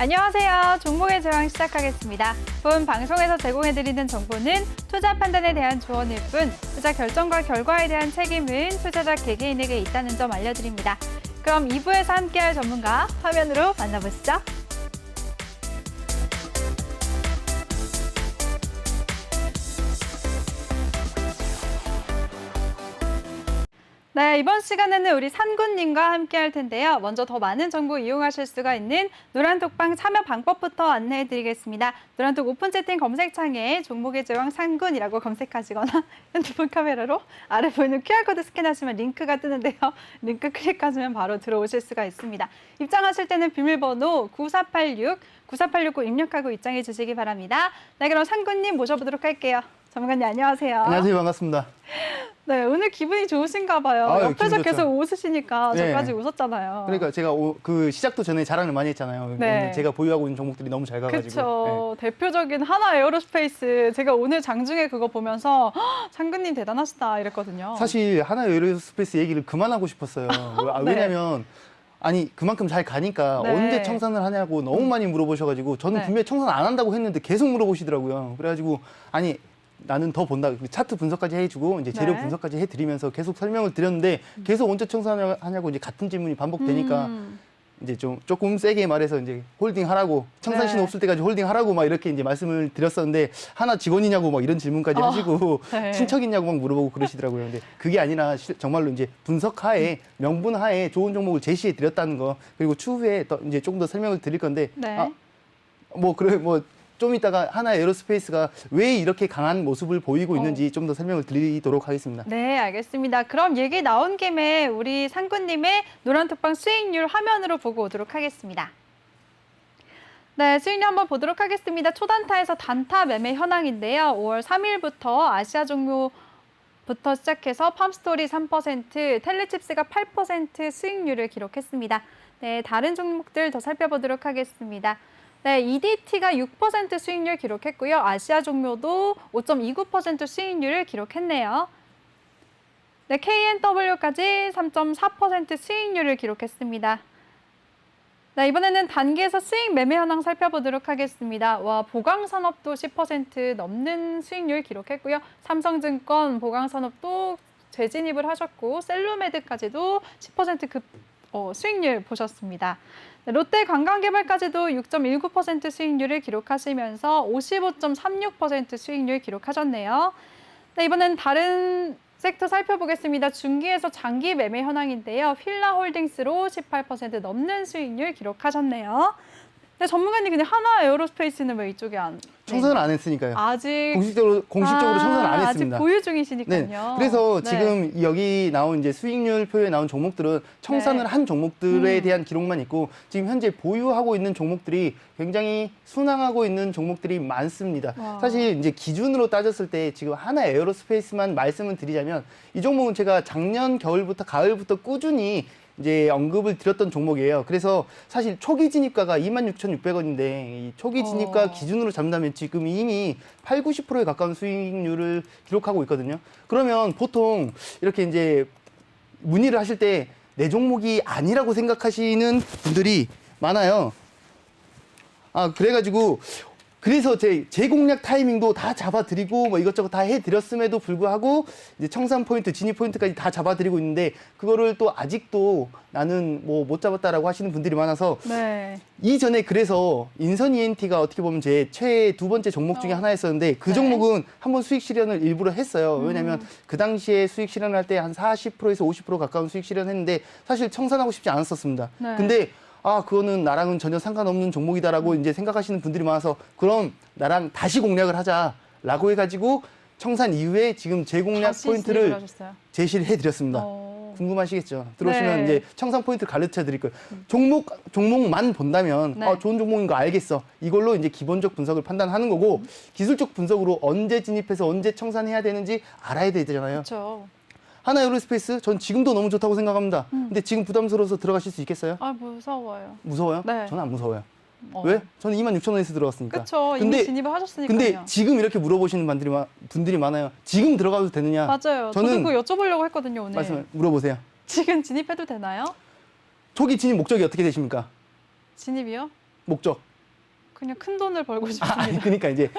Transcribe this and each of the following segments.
안녕하세요. 종목의 제왕 시작하겠습니다. 본 방송에서 제공해드리는 정보는 투자 판단에 대한 조언일 뿐 투자 결정과 결과에 대한 책임은 투자자 개개인에게 있다는 점 알려드립니다. 그럼 2부에서 함께할 전문가 화면으로 만나보시죠. 네, 이번 시간에는 우리 산군님과 함께 할 텐데요. 먼저 더 많은 정보 이용하실 수가 있는 노란톡방 참여 방법부터 안내해드리겠습니다. 노란톡 오픈 채팅 검색창에 종목의 제왕 산군이라고 검색하시거나 핸드폰 카메라로 아래 보이는 QR코드 스캔하시면 링크가 뜨는데요. 링크 클릭하시면 바로 들어오실 수가 있습니다. 입장하실 때는 비밀번호 9486-9486고 입력하고 입장해 주시기 바랍니다. 네, 그럼 산군님 모셔보도록 할게요. 전문가님 안녕하세요. 안녕하세요. 반갑습니다. 네, 오늘 기분이 좋으신가 봐요. 아유, 옆에서 기분 좋죠. 계속 웃으시니까 네. 저까지 웃었잖아요. 그러니까 제가 그 시작도 전에 자랑을 많이 했잖아요. 네. 오늘 제가 보유하고 있는 종목들이 너무 잘 가가지고. 그렇죠. 대표적인 하나 에어로스페이스. 제가 오늘 장중에 그거 보면서 상근님 대단하시다 이랬거든요. 사실 하나 에어로스페이스 얘기를 그만하고 싶었어요. 네. 왜냐면 아니 그만큼 잘 가니까 네. 언제 청산을 하냐고 너무 많이 물어보셔가지고 저는 네. 분명히 청산 안 한다고 했는데 계속 물어보시더라고요. 그래가지고 아니 나는 더 본다. 차트 분석까지 해주고 이제 재료 네. 분석까지 해드리면서 계속 설명을 드렸는데 계속 언제 청산하냐고 이제 같은 질문이 반복되니까 이제 좀 조금 세게 말해서 이제 홀딩 하라고 청산 신호 네. 없을 때까지 홀딩 하라고 막 이렇게 이제 말씀을 드렸었는데 하나 직원이냐고 막 이런 질문까지 하시고 네. 친척이냐고 막 물어보고 그러시더라고요. 근데 그게 아니라 정말로 이제 분석하에 명분하에 좋은 종목을 제시해 드렸다는 거 그리고 추후에 더 이제 조금 더 설명을 드릴 건데 네. 좀 이따가 하나 에어로스페이스가 왜 이렇게 강한 모습을 보이고 있는지 좀 더 설명을 드리도록 하겠습니다. 네, 알겠습니다. 그럼 얘기 나온 김에 우리 상군님의 노란톡방 수익률 화면으로 보고 오도록 하겠습니다. 네, 수익률 한번 보도록 하겠습니다. 초단타에서 단타 매매 현황인데요. 5월 3일부터 아시아 종목부터 시작해서 팜스토리 3%, 텔레칩스가 8% 수익률을 기록했습니다. 네, 다른 종목들 더 살펴보도록 하겠습니다. 네, EDT가 6% 수익률 기록했고요. 아시아 종묘도 5.29% 수익률을 기록했네요. 네, KNW까지 3.4% 수익률을 기록했습니다. 네, 이번에는 단기에서 수익 매매 현황 살펴보도록 하겠습니다. 와, 보강산업도 10% 넘는 수익률 기록했고요. 삼성증권, 보강산업도 재진입을 하셨고 셀루메드까지도 10% 수익률 보셨습니다. 롯데관광개발까지도 6.19% 수익률을 기록하시면서 55.36% 수익률 기록하셨네요. 네, 이번엔 다른 섹터 살펴보겠습니다. 중기에서 장기 매매 현황인데요. 휠라홀딩스로 18% 넘는 수익률 기록하셨네요. 네, 전문가님 근데 하나 에어로스페이스는 왜 이쪽에 안? 청산을 안 했으니까요. 아직 공식적으로 청산을 안 했습니다. 아직 보유 중이시니까요. 네. 그래서 네. 지금 여기 나온 이제 수익률 표에 나온 종목들은 청산을 네. 한 종목들에 대한 기록만 있고 지금 현재 보유하고 있는 종목들이 굉장히 순항하고 있는 종목들이 많습니다. 와. 사실 이제 기준으로 따졌을 때 지금 하나 에어로스페이스만 말씀을 드리자면 이 종목은 제가 작년 겨울부터 가을부터 꾸준히 이제 언급을 드렸던 종목이에요. 그래서 사실 초기 진입가가 26,600원인데 이 초기 진입가 기준으로 잡는다면 지금 이미 8, 90%에 가까운 수익률을 기록하고 있거든요. 그러면 보통 이렇게 이제 문의를 하실 때 내 종목이 아니라고 생각하시는 분들이 많아요. 그래서 제 공략 타이밍도 다 잡아드리고 뭐 이것저것 다 해드렸음에도 불구하고 이제 청산 포인트, 진입 포인트까지 다 잡아드리고 있는데 그거를 또 아직도 나는 뭐 못 잡았다라고 하시는 분들이 많아서 네. 이전에 그래서 인선 ENT가 어떻게 보면 제 최애 두 번째 종목 중에 하나였었는데 그 네. 종목은 한번 수익 실현을 일부러 했어요. 왜냐하면 그 당시에 수익 실현할 때 한 40%에서 50% 가까운 수익 실현했는데 사실 청산하고 싶지 않았었습니다. 네. 근데 그거는 나랑은 전혀 상관없는 종목이다라고 이제 생각하시는 분들이 많아서 그럼 나랑 다시 공략을 하자라고 해가지고 청산 이후에 지금 재공략 다시 포인트를 진입을 하셨어요. 제시를 해드렸습니다. 궁금하시겠죠? 들어오시면 네. 이제 청산 포인트를 가르쳐 드릴 거예요. 종목만 본다면 네. 좋은 종목인 거 알겠어. 이걸로 이제 기본적 분석을 판단하는 거고 기술적 분석으로 언제 진입해서 언제 청산해야 되는지 알아야 되잖아요. 그렇죠. 하나 에어로스페이스 전 지금도 너무 좋다고 생각합니다. 근데 지금 부담스러워서 들어가실 수 있겠어요? 아, 무서워요. 무서워요? 네. 저는 안 무서워요. 왜? 저는 26,000원에서 들어갔으니까. 그렇죠. 이미 진입을 하셨으니까요. 근데 지금 이렇게 물어보시는 분들이 많아요. 지금 들어가도 되느냐? 맞아요. 저도 그거 여쭤보려고 했거든요, 오늘. 말씀을 물어보세요. 지금 진입해도 되나요? 초기 진입 목적이 어떻게 되십니까? 진입이요? 목적. 그냥 큰 돈을 벌고 아니, 싶습니다. 그러니까 이제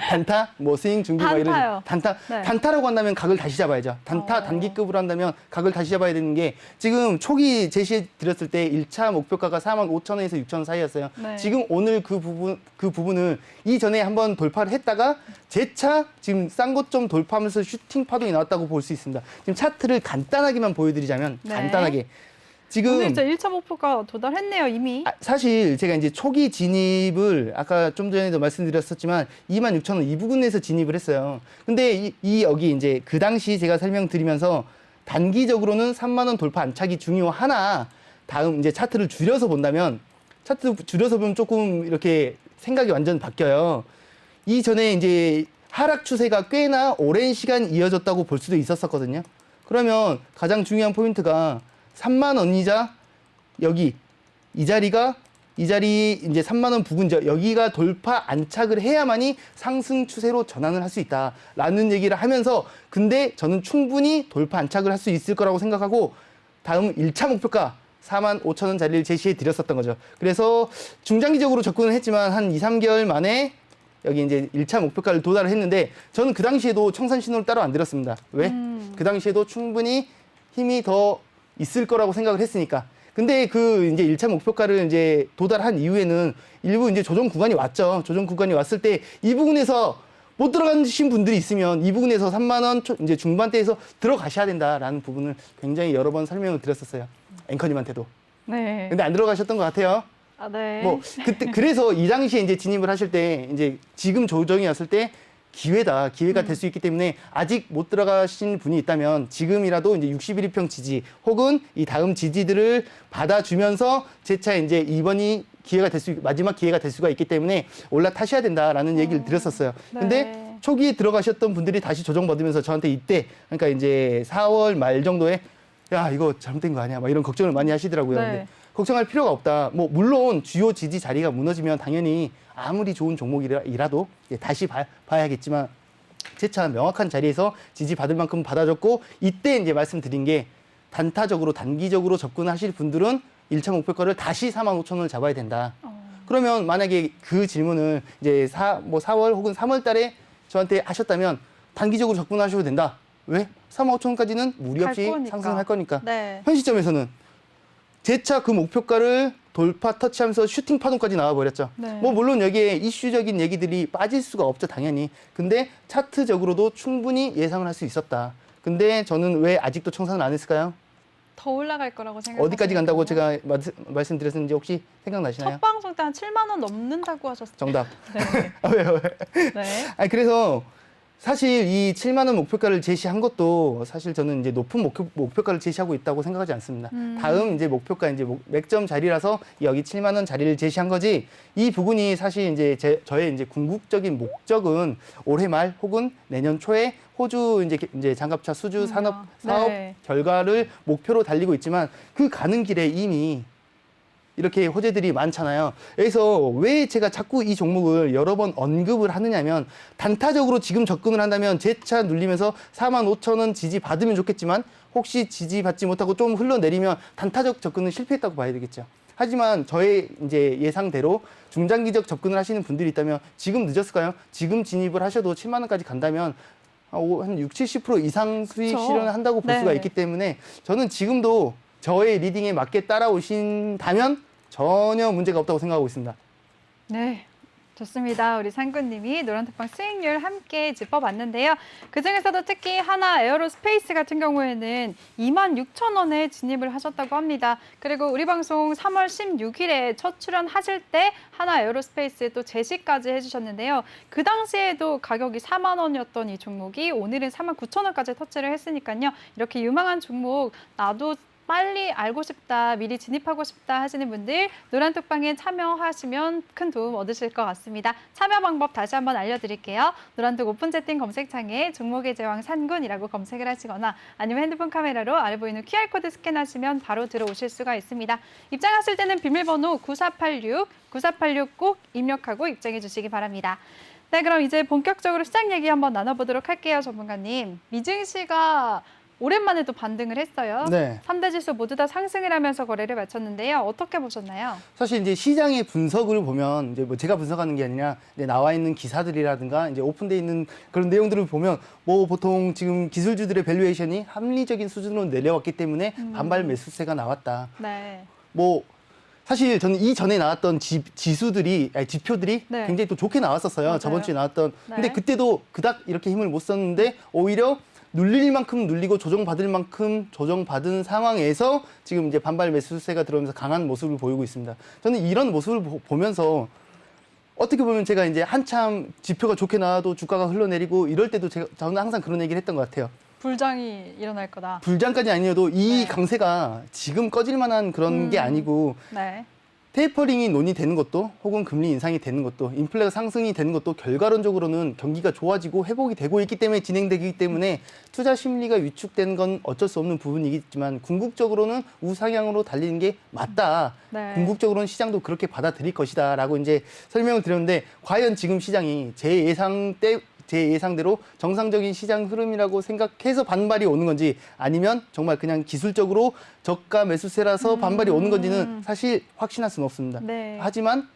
단타, 뭐 스윙 중기 막 단타요. 이런 단타, 네. 단타라고 한다면 각을 다시 잡아야죠. 단타 단기급으로 한다면 각을 다시 잡아야 되는 게 지금 초기 제시해 드렸을 때 1차 목표가가 45,000원에서 6,000원 사이였어요. 네. 지금 오늘 그 부분을 이전에 한번 돌파를 했다가 재차 지금 싼 것 좀 돌파하면서 슈팅 파동이 나왔다고 볼 수 있습니다. 지금 차트를 간단하게만 보여드리자면 네. 간단하게 지금 오늘 진짜 1차 목표가 도달했네요, 이미. 사실 제가 이제 초기 진입을 아까 좀 전에도 말씀드렸었지만 26,000원 이 부분에서 진입을 했어요. 근데 이 여기 이제 그 당시 제가 설명드리면서 단기적으로는 3만 원 돌파 안착이 중요하나 다음 이제 차트를 줄여서 본다면 차트 줄여서 보면 조금 이렇게 생각이 완전 바뀌어요. 이전에 이제 하락 추세가 꽤나 오랜 시간 이어졌다고 볼 수도 있었거든요. 그러면 가장 중요한 포인트가 3만 원이자 여기 이 자리 이제 3만 원 부근죠. 여기가 돌파 안착을 해야만이 상승 추세로 전환을 할 수 있다라는 얘기를 하면서 근데 저는 충분히 돌파 안착을 할 수 있을 거라고 생각하고 다음 1차 목표가 45,000원 자리를 제시해 드렸었던 거죠. 그래서 중장기적으로 접근을 했지만 한 2, 3개월 만에 여기 이제 1차 목표가를 도달을 했는데 저는 그 당시에도 청산 신호를 따로 안 드렸습니다. 왜? 그 당시에도 충분히 힘이 더 있을 거라고 생각을 했으니까. 근데 그 이제 1차 목표가를 이제 도달한 이후에는 일부 이제 조정 구간이 왔죠. 조정 구간이 왔을 때 이 부분에서 못 들어가신 분들이 있으면 이 부분에서 3만 원 이제 중반대에서 들어가셔야 된다라는 부분을 굉장히 여러 번 설명을 드렸었어요. 앵커님한테도. 네. 근데 안 들어가셨던 것 같아요. 아, 네. 뭐 그때 그래서 이 당시에 이제 진입을 하실 때 이제 지금 조정이 왔을 때 기회가 될 수 있기 때문에 아직 못 들어가신 분이 있다면 지금이라도 이제 61일평 지지 혹은 이 다음 지지들을 받아주면서 재차 이제 이번이 마지막 기회가 될 수가 있기 때문에 올라타셔야 된다라는 얘기를 드렸었어요. 근데 네. 초기에 들어가셨던 분들이 다시 조정받으면서 저한테 이때 그러니까 이제 4월 말 정도에 야 이거 잘못된 거 아니야 막 이런 걱정을 많이 하시더라고요. 네. 근데 걱정할 필요가 없다. 뭐 물론 주요 지지 자리가 무너지면 당연히 아무리 좋은 종목이라도 다시 봐야겠지만 재차 명확한 자리에서 지지 받을 만큼 받아줬고 이때 이제 말씀드린 게 단타적으로 단기적으로 접근하실 분들은 1차 목표가를 다시 45,000원을 잡아야 된다. 그러면 만약에 그 질문을 이제 4월 혹은 3월 달에 저한테 하셨다면 단기적으로 접근하셔도 된다. 왜? 45,000원까지는 무리 없이 갈 거니까. 상승할 거니까. 네. 현 시점에서는 재차 그 목표가를 돌파 터치하면서 슈팅 파동까지 나와버렸죠. 네. 뭐 물론 여기에 이슈적인 얘기들이 빠질 수가 없죠, 당연히. 근데 차트적으로도 충분히 예상을 할 수 있었다. 근데 저는 왜 아직도 청산을 안 했을까요? 더 올라갈 거라고 생각하세요? 어디까지 간다고 제가 말씀드렸는지 혹시 생각나시나요? 첫 방송 때 한 7만 원 넘는다고 하셨어요. 정답. 네. 왜요? 네. 아니 그래서 사실 이 7만 원 목표가를 제시한 것도 사실 저는 이제 높은 목표가를 제시하고 있다고 생각하지 않습니다. 다음 이제 목표가 이제 맥점 자리라서 여기 7만 원 자리를 제시한 거지. 이 부분이 사실 이제 저의 이제 궁극적인 목적은 올해 말 혹은 내년 초에 호주 이제 장갑차 수주 사업 네. 결과를 목표로 달리고 있지만 그 가는 길에 이미 이렇게 호재들이 많잖아요. 그래서 왜 제가 자꾸 이 종목을 여러 번 언급을 하느냐면 단타적으로 지금 접근을 한다면 재차 눌리면서 45,000원 지지 받으면 좋겠지만 혹시 지지 받지 못하고 좀 흘러내리면 단타적 접근은 실패했다고 봐야 되겠죠. 하지만 저의 이제 예상대로 중장기적 접근을 하시는 분들이 있다면 지금 늦었을까요? 지금 진입을 하셔도 7만 원까지 간다면 한 60, 70% 이상 수익 그쵸. 실현을 한다고 볼 네. 수가 있기 때문에 저는 지금도 저의 리딩에 맞게 따라오신다면 전혀 문제가 없다고 생각하고 있습니다. 네. 좋습니다. 우리 상구님이 노란톡방 수익률 함께 짚어봤는데요. 그중에서도 특히 하나 에어로스페이스 같은 경우에는 26,000원에 진입을 하셨다고 합니다. 그리고 우리 방송 3월 16일에 첫 출연하실 때 하나 에어로스페이스에 또 제시까지 해주셨는데요. 그 당시에도 가격이 4만 원이었던 이 종목이 오늘은 49,000원까지 터치를 했으니까요. 이렇게 유망한 종목 나도 빨리 알고 싶다, 미리 진입하고 싶다 하시는 분들 노란톡방에 참여하시면 큰 도움 얻으실 것 같습니다. 참여 방법 다시 한번 알려드릴게요. 노란톡 오픈 채팅 검색창에 종목의 제왕 산군이라고 검색을 하시거나 아니면 핸드폰 카메라로 아래 보이는 QR코드 스캔하시면 바로 들어오실 수가 있습니다. 입장하실 때는 비밀번호 9486 꼭 입력하고 입장해 주시기 바랍니다. 네, 그럼 이제 본격적으로 시장 얘기 한번 나눠보도록 할게요, 전문가님. 미증시가 오랜만에 또 반등을 했어요. 네. 3대 지수 모두 다 상승을 하면서 거래를 마쳤는데요. 어떻게 보셨나요? 사실 이제 시장의 분석을 보면 이제 뭐 제가 분석하는 게 아니라 이제 나와 있는 기사들이라든가 이제 오픈돼 있는 그런 내용들을 보면 뭐 보통 지금 기술주들의 밸류에이션이 합리적인 수준으로 내려왔기 때문에 반발 매수세가 나왔다. 네. 뭐 사실 저는 이전에 나왔던 지표들이 네. 굉장히 또 좋게 나왔었어요. 맞아요. 저번 주에 나왔던. 근데 네. 그때도 그닥 이렇게 힘을 못 썼는데 오히려 눌릴 만큼 눌리고 조정받을 만큼 조정받은 상황에서 지금 이제 반발 매수세가 들어오면서 강한 모습을 보이고 있습니다. 저는 이런 모습을 보면서 어떻게 보면 제가 이제 한참 지표가 좋게 나와도 주가가 흘러내리고 이럴 때도 저는 항상 그런 얘기를 했던 것 같아요. 불장이 일어날 거다. 불장까지 아니어도 이 네. 강세가 지금 꺼질 만한 그런 게 아니고 네. 테이퍼링이 논의되는 것도 혹은 금리 인상이 되는 것도 인플레가 상승이 되는 것도 결과론적으로는 경기가 좋아지고 회복이 되고 있기 때문에 진행되기 때문에 투자 심리가 위축된 건 어쩔 수 없는 부분이겠지만 궁극적으로는 우상향으로 달리는 게 맞다. 네. 궁극적으로는 시장도 그렇게 받아들일 것이다 라고 이제 설명을 드렸는데 과연 지금 시장이 제 예상대로 정상적인 시장 흐름이라고 생각해서 반발이 오는 건지 아니면 정말 그냥 기술적으로 저가 매수세라서 반발이 오는 건지는 사실 확신할 수는 없습니다. 네. 하지만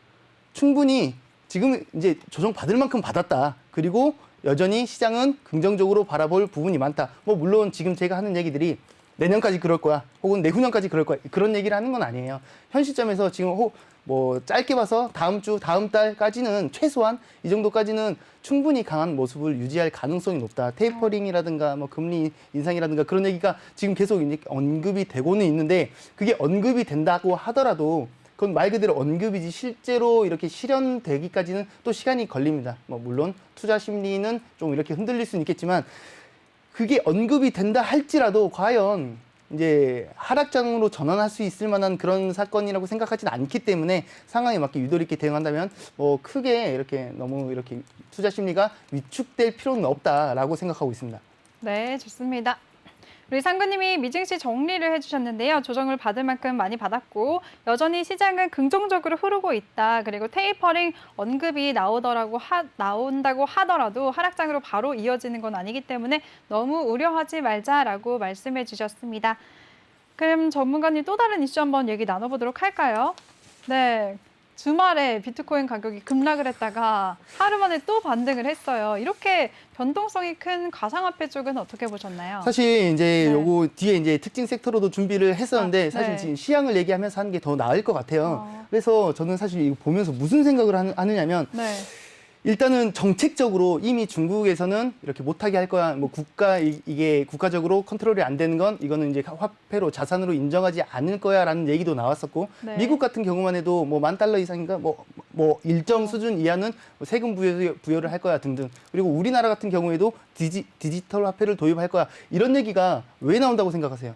충분히 지금 이제 조정 받을 만큼 받았다. 그리고 여전히 시장은 긍정적으로 바라볼 부분이 많다. 뭐 물론 지금 제가 하는 얘기들이 내년까지 그럴 거야. 혹은 내후년까지 그럴 거야. 그런 얘기를 하는 건 아니에요. 현 시점에서 지금 뭐 짧게 봐서 다음 주, 다음 달까지는 최소한 이 정도까지는 충분히 강한 모습을 유지할 가능성이 높다. 테이퍼링이라든가 뭐 금리 인상이라든가 그런 얘기가 지금 계속 이제 언급이 되고는 있는데 그게 언급이 된다고 하더라도 그건 말 그대로 언급이지 실제로 이렇게 실현되기까지는 또 시간이 걸립니다. 뭐 물론 투자 심리는 좀 이렇게 흔들릴 수는 있겠지만 그게 언급이 된다 할지라도 과연 이제 하락장으로 전환할 수 있을 만한 그런 사건이라고 생각하지는 않기 때문에 상황에 맞게 유도리 있게 대응한다면 뭐 크게 이렇게 너무 이렇게 투자 심리가 위축될 필요는 없다라고 생각하고 있습니다. 네, 좋습니다. 우리 상구님이 미증시 정리를 해주셨는데요. 조정을 받을 만큼 많이 받았고 여전히 시장은 긍정적으로 흐르고 있다. 그리고 테이퍼링 언급이 나온다고 하더라도 하락장으로 바로 이어지는 건 아니기 때문에 너무 우려하지 말자라고 말씀해 주셨습니다. 그럼 전문가님 또 다른 이슈 한번 얘기 나눠보도록 할까요? 네. 주말에 비트코인 가격이 급락을 했다가 하루 만에 또 반등을 했어요. 이렇게 변동성이 큰 가상화폐 쪽은 어떻게 보셨나요? 사실 이제 네. 요거 뒤에 이제 특징 섹터로도 준비를 했었는데 사실 네. 지금 시향을 얘기하면서 하는 게 더 나을 것 같아요. 어. 그래서 저는 사실 이거 보면서 무슨 생각을 하느냐면 네. 일단은 정책적으로 이미 중국에서는 이렇게 못하게 할 거야. 뭐 이게 국가적으로 컨트롤이 안 되는 건 이거는 이제 화폐로 자산으로 인정하지 않을 거야라는 얘기도 나왔었고 네. 미국 같은 경우만 해도 뭐 $10,000 이상인가 뭐 일정 수준 이하는 세금 부여를 할 거야 등등. 그리고 우리나라 같은 경우에도 디지털 화폐를 도입할 거야. 이런 얘기가 왜 나온다고 생각하세요?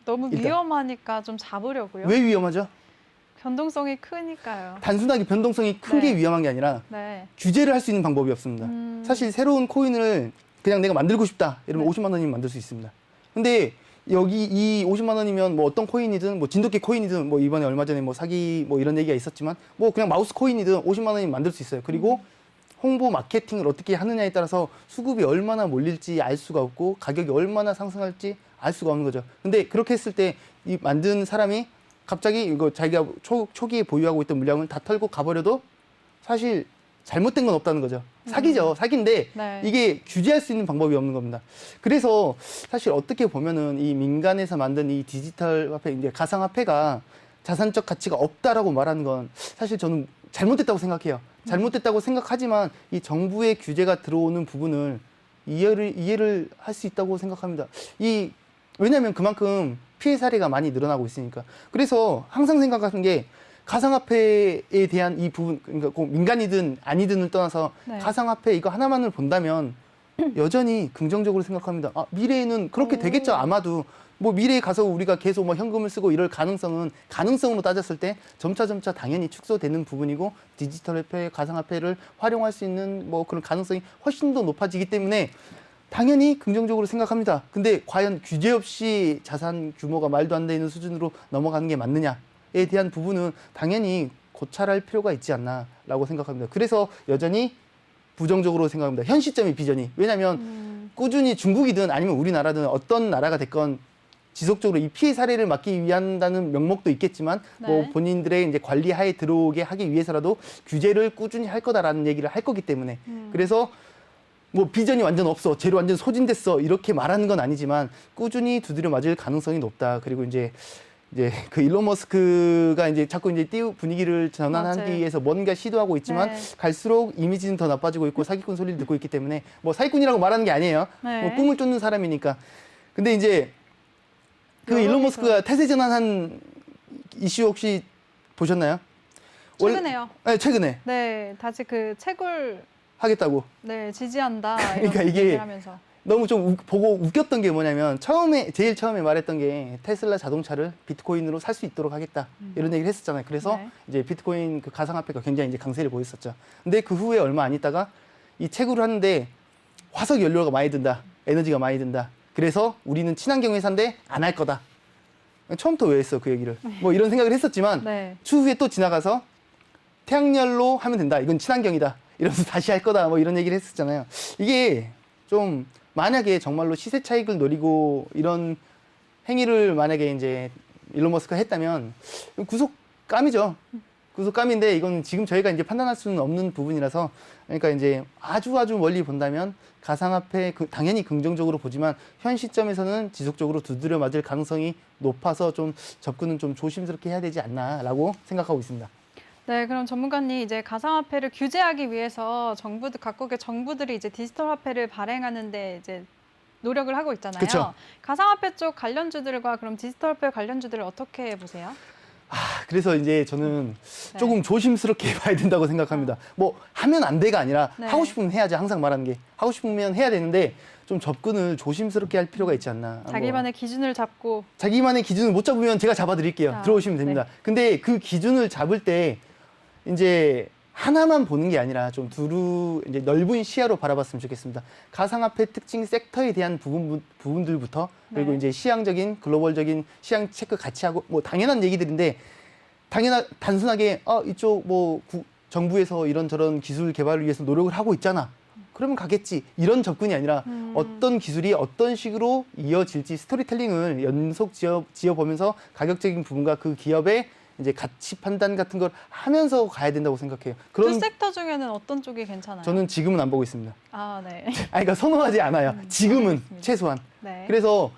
너무 일단. 위험하니까 좀 잡으려고요. 왜 위험하죠? 변동성이 크니까요. 단순하게 변동성이 큰 네. 게 위험한 게 아니라 네. 규제를 할 수 있는 방법이 없습니다. 사실 새로운 코인을 그냥 내가 만들고 싶다. 이러면 네. 50만 원이면 만들 수 있습니다. 근데 여기 이 50만 원이면 뭐 어떤 코인이든 뭐 진돗개 코인이든 뭐 이번에 얼마 전에 뭐 사기 뭐 이런 얘기가 있었지만 뭐 그냥 마우스 코인이든 50만 원이면 만들 수 있어요. 그리고 홍보 마케팅을 어떻게 하느냐에 따라서 수급이 얼마나 몰릴지 알 수가 없고 가격이 얼마나 상승할지 알 수가 없는 거죠. 근데 그렇게 했을 때 이 만든 사람이 갑자기 이거 자기가 초기에 보유하고 있던 물량을 다 털고 가버려도 사실 잘못된 건 없다는 거죠. 사기죠. 사기인데 네. 이게 규제할 수 있는 방법이 없는 겁니다. 그래서 사실 어떻게 보면은 이 민간에서 만든 이 디지털 화폐, 이제 가상화폐가 자산적 가치가 없다라고 말하는 건 사실 저는 잘못됐다고 생각해요. 잘못됐다고 생각하지만 이 정부의 규제가 들어오는 부분을 이해를 할 수 있다고 생각합니다. 왜냐하면 그만큼 피해 사례가 많이 늘어나고 있으니까. 그래서 항상 생각하는 게 가상화폐에 대한 이 부분, 그러니까 꼭 민간이든 아니든을 떠나서 네. 가상화폐 이거 하나만을 본다면 여전히 긍정적으로 생각합니다. 아, 미래에는 그렇게 되겠죠. 아마도 뭐 미래에 가서 우리가 계속 뭐 현금을 쓰고 이럴 가능성으로 따졌을 때 점차 당연히 축소되는 부분이고 디지털 화폐, 가상화폐를 활용할 수 있는 뭐 그런 가능성이 훨씬 더 높아지기 때문에 당연히 긍정적으로 생각합니다. 근데 과연 규제 없이 자산 규모가 말도 안 되는 수준으로 넘어가는 게 맞느냐에 대한 부분은 당연히 고찰할 필요가 있지 않나라고 생각합니다. 그래서 여전히 부정적으로 생각합니다. 현 시점의 비전이. 왜냐하면 꾸준히 중국이든 아니면 우리나라든 어떤 나라가 됐건 지속적으로 이 피해 사례를 막기 위한다는 명목도 있겠지만 뭐 네. 본인들의 이제 관리하에 들어오게 하기 위해서라도 규제를 꾸준히 할 거다라는 얘기를 할 거기 때문에 그래서 뭐 비전이 완전 없어, 쟤로 완전 소진됐어 이렇게 말하는 건 아니지만 꾸준히 두드려 맞을 가능성이 높다. 그리고 이제 그 일론 머스크가 이제 자꾸 이제 분위기를 전환하기 맞아요. 위해서 뭔가 시도하고 있지만 네. 갈수록 이미지는 더 나빠지고 있고 사기꾼 소리를 듣고 있기 때문에 뭐 사기꾼이라고 말하는 게 아니에요. 네. 뭐 꿈을 쫓는 사람이니까. 근데 이제 그 일론 여론에서- 머스크가 태세 전환한 이슈 혹시 보셨나요? 최근에요. 네, 최근에 네, 다시 그 채굴 하겠다고. 네 지지한다. 그러니까 이런 이게 얘기를 하면서. 너무 좀 보고 웃겼던 게 뭐냐면 제일 처음에 말했던 게 테슬라 자동차를 비트코인으로 살 수 있도록 하겠다 이런 얘기를 했었잖아요. 그래서 네. 이제 비트코인 그 가상화폐가 굉장히 이제 강세를 보였었죠. 근데 그 후에 얼마 안 있다가 이 채굴을 하는데 화석 연료가 많이 든다, 에너지가 많이 든다. 그래서 우리는 친환경 회사인데 안 할 거다. 처음부터 왜 했어 그 얘기를? 뭐 이런 생각을 했었지만 네. 추후에 또 지나가서 태양열로 하면 된다. 이건 친환경이다. 이러면서 다시 할 거다. 뭐 이런 얘기를 했었잖아요. 이게 좀 만약에 정말로 시세 차익을 노리고 이런 행위를 만약에 이제 일론 머스크가 했다면 구속감이죠. 구속감인데 이건 지금 저희가 이제 판단할 수는 없는 부분이라서 그러니까 이제 아주 멀리 본다면 가상화폐 당연히 긍정적으로 보지만 현 시점에서는 지속적으로 두드려 맞을 가능성이 높아서 좀 접근은 좀 조심스럽게 해야 되지 않나라고 생각하고 있습니다. 네, 그럼 전문가님 이제 가상화폐를 규제하기 위해서 각국의 정부들이 이제 디지털 화폐를 발행하는데 이제 노력을 하고 있잖아요. 그쵸. 가상화폐 쪽 관련주들과 그럼 디지털 화폐 관련주들을 어떻게 보세요? 그래서 이제 저는 네. 조금 조심스럽게 봐야 된다고 생각합니다. 뭐 하면 안 돼가 아니라 네. 하고 싶으면 해야지 항상 말하는 게 하고 싶으면 해야 되는데 좀 접근을 조심스럽게 할 필요가 있지 않나. 자기만의 기준을 잡고 자기만의 기준을 못 잡으면 제가 잡아드릴게요. 아, 들어오시면 됩니다. 근데 그 기준을 잡을 때 이제 하나만 보는 게 아니라 좀 이제 넓은 시야로 바라봤으면 좋겠습니다. 가상화폐 특징 섹터에 대한 부분들부터 그리고 네. 이제 시향적인 글로벌적인 시향 체크 같이 하고 뭐 당연한 얘기들인데 단순하게 이쪽 뭐 정부에서 이런저런 기술 개발을 위해서 노력을 하고 있잖아. 그러면 가겠지. 이런 접근이 아니라 어떤 기술이 어떤 식으로 이어질지 스토리텔링을 연속 지어보면서 가격적인 부분과 그 기업의 이제 가치 판단 같은 걸 하면서 가야 된다고 생각해요. 그 섹터 중에는 어떤 쪽이 괜찮아요? 저는 지금은 안 보고 있습니다. 아, 네. 그러니까 선호하지 않아요. 지금은 알겠습니다. 최소한. 네. 그래서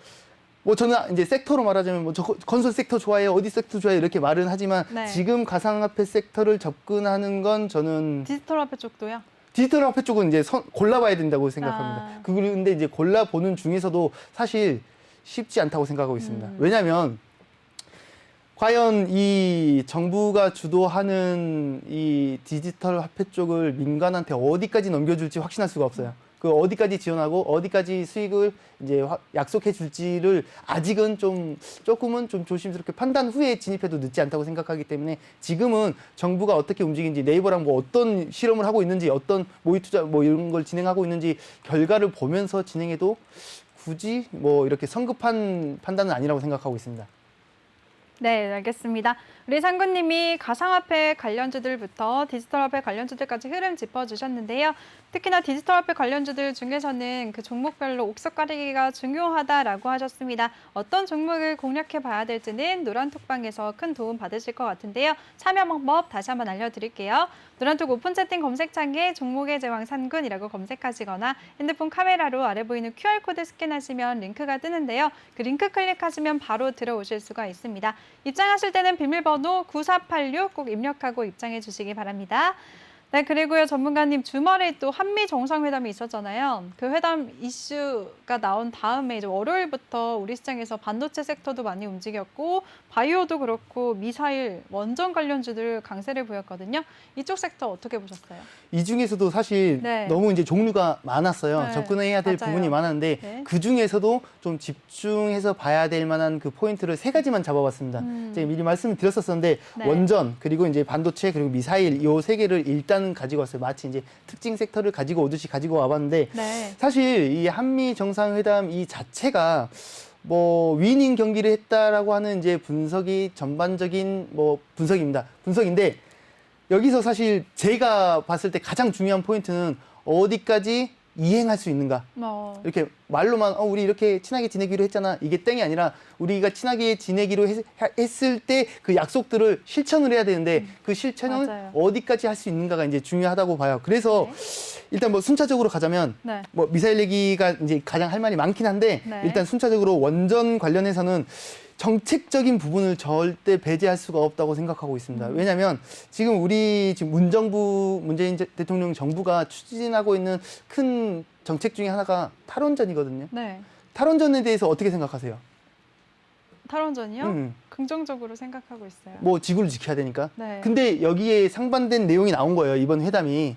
뭐 저는 이제 섹터로 말하자면 뭐 저 건설 섹터 좋아해요, 어디 섹터 좋아해요 이렇게 말은 하지만 네. 지금 가상화폐 섹터를 접근하는 건 저는 디지털 화폐 쪽도요? 디지털 화폐 쪽은 이제 골라봐야 된다고 생각합니다. 그런데 이제 골라보는 중에서도 사실 쉽지 않다고 생각하고 있습니다. 왜냐하면 과연 이 정부가 주도하는 이 디지털 화폐 쪽을 민간한테 어디까지 넘겨줄지 확신할 수가 없어요. 그 어디까지 지원하고 어디까지 수익을 이제 약속해 줄지를 아직은 조금은 좀 조심스럽게 판단 후에 진입해도 늦지 않다고 생각하기 때문에 지금은 정부가 어떻게 움직이는지 네이버랑 뭐 어떤 실험을 하고 있는지 어떤 모의 투자 뭐 이런 걸 진행하고 있는지 결과를 보면서 진행해도 굳이 뭐 이렇게 성급한 판단은 아니라고 생각하고 있습니다. 네, 알겠습니다. 우리 상구님이 가상화폐 관련주들부터 디지털 화폐 관련주들까지 흐름 짚어주셨는데요. 특히나 디지털 화폐 관련주들 중에서는 그 종목별로 옥석 가리기가 중요하다라고 하셨습니다. 어떤 종목을 공략해 봐야 될지는 노란톡방에서 큰 도움 받으실 것 같은데요. 참여 방법 다시 한번 알려드릴게요. 노란톡 오픈 채팅 검색창에 종목의 제왕 상군이라고 검색하시거나 핸드폰 카메라로 아래 보이는 QR코드 스캔하시면 링크가 뜨는데요. 그 링크 클릭하시면 바로 들어오실 수가 있습니다. 입장하실 때는 비밀번호 9486 꼭 입력하고 입장해 주시기 바랍니다. 네, 그리고요, 전문가님 주말에 또 한미 정상회담이 있었잖아요. 그 회담 이슈가 나온 다음에 이제 월요일부터 우리 시장에서 반도체 섹터도 많이 움직였고 바이오도 그렇고 미사일, 원전 관련주들 강세를 보였거든요. 이쪽 섹터 어떻게 보셨어요? 이 중에서도 사실 네. 너무 이제 종류가 많았어요. 네, 접근해야 될 맞아요. 부분이 많았는데 네. 그 중에서도 좀 집중해서 봐야 될 만한 그 포인트를 세 가지만 잡아봤습니다. 이제 미리 말씀을 드렸었는데 네. 원전 그리고 이제 반도체 그리고 미사일 요 세 개를 일단은 가지고 왔어요. 마치 이제 특징 섹터를 가지고 오듯이 가지고 와봤는데 네. 사실 이 한미 정상회담 이 자체가 뭐 위닝 경기를 했다라고 하는 이제 분석이 전반적인 뭐 분석입니다. 분석인데 여기서 사실 제가 봤을 때 가장 중요한 포인트는 어디까지 이행할 수 있는가? 이렇게 말로만 우리 이렇게 친하게 지내기로 했잖아. 이게 땡이 아니라 우리가 친하게 지내기로 했을 때 그 약속들을 실천을 해야 되는데 그 실천을 맞아요. 어디까지 할 수 있는가가 이제 중요하다고 봐요. 그래서 일단 뭐 순차적으로 가자면 네. 뭐 미사일 얘기가 이제 가장 할 말이 많긴 한데 네. 일단 순차적으로 원전 관련해서는 정책적인 부분을 절대 배제할 수가 없다고 생각하고 있습니다. 왜냐하면 지금 우리 지금 문정부 문재인 대통령 정부가 추진하고 있는 큰 정책 중에 하나가 탈원전이거든요. 네. 탈원전에 대해서 어떻게 생각하세요? 탈원전이요? 긍정적으로 생각하고 있어요. 뭐 지구를 지켜야 되니까. 네. 근데 여기에 상반된 내용이 나온 거예요. 이번 회담이.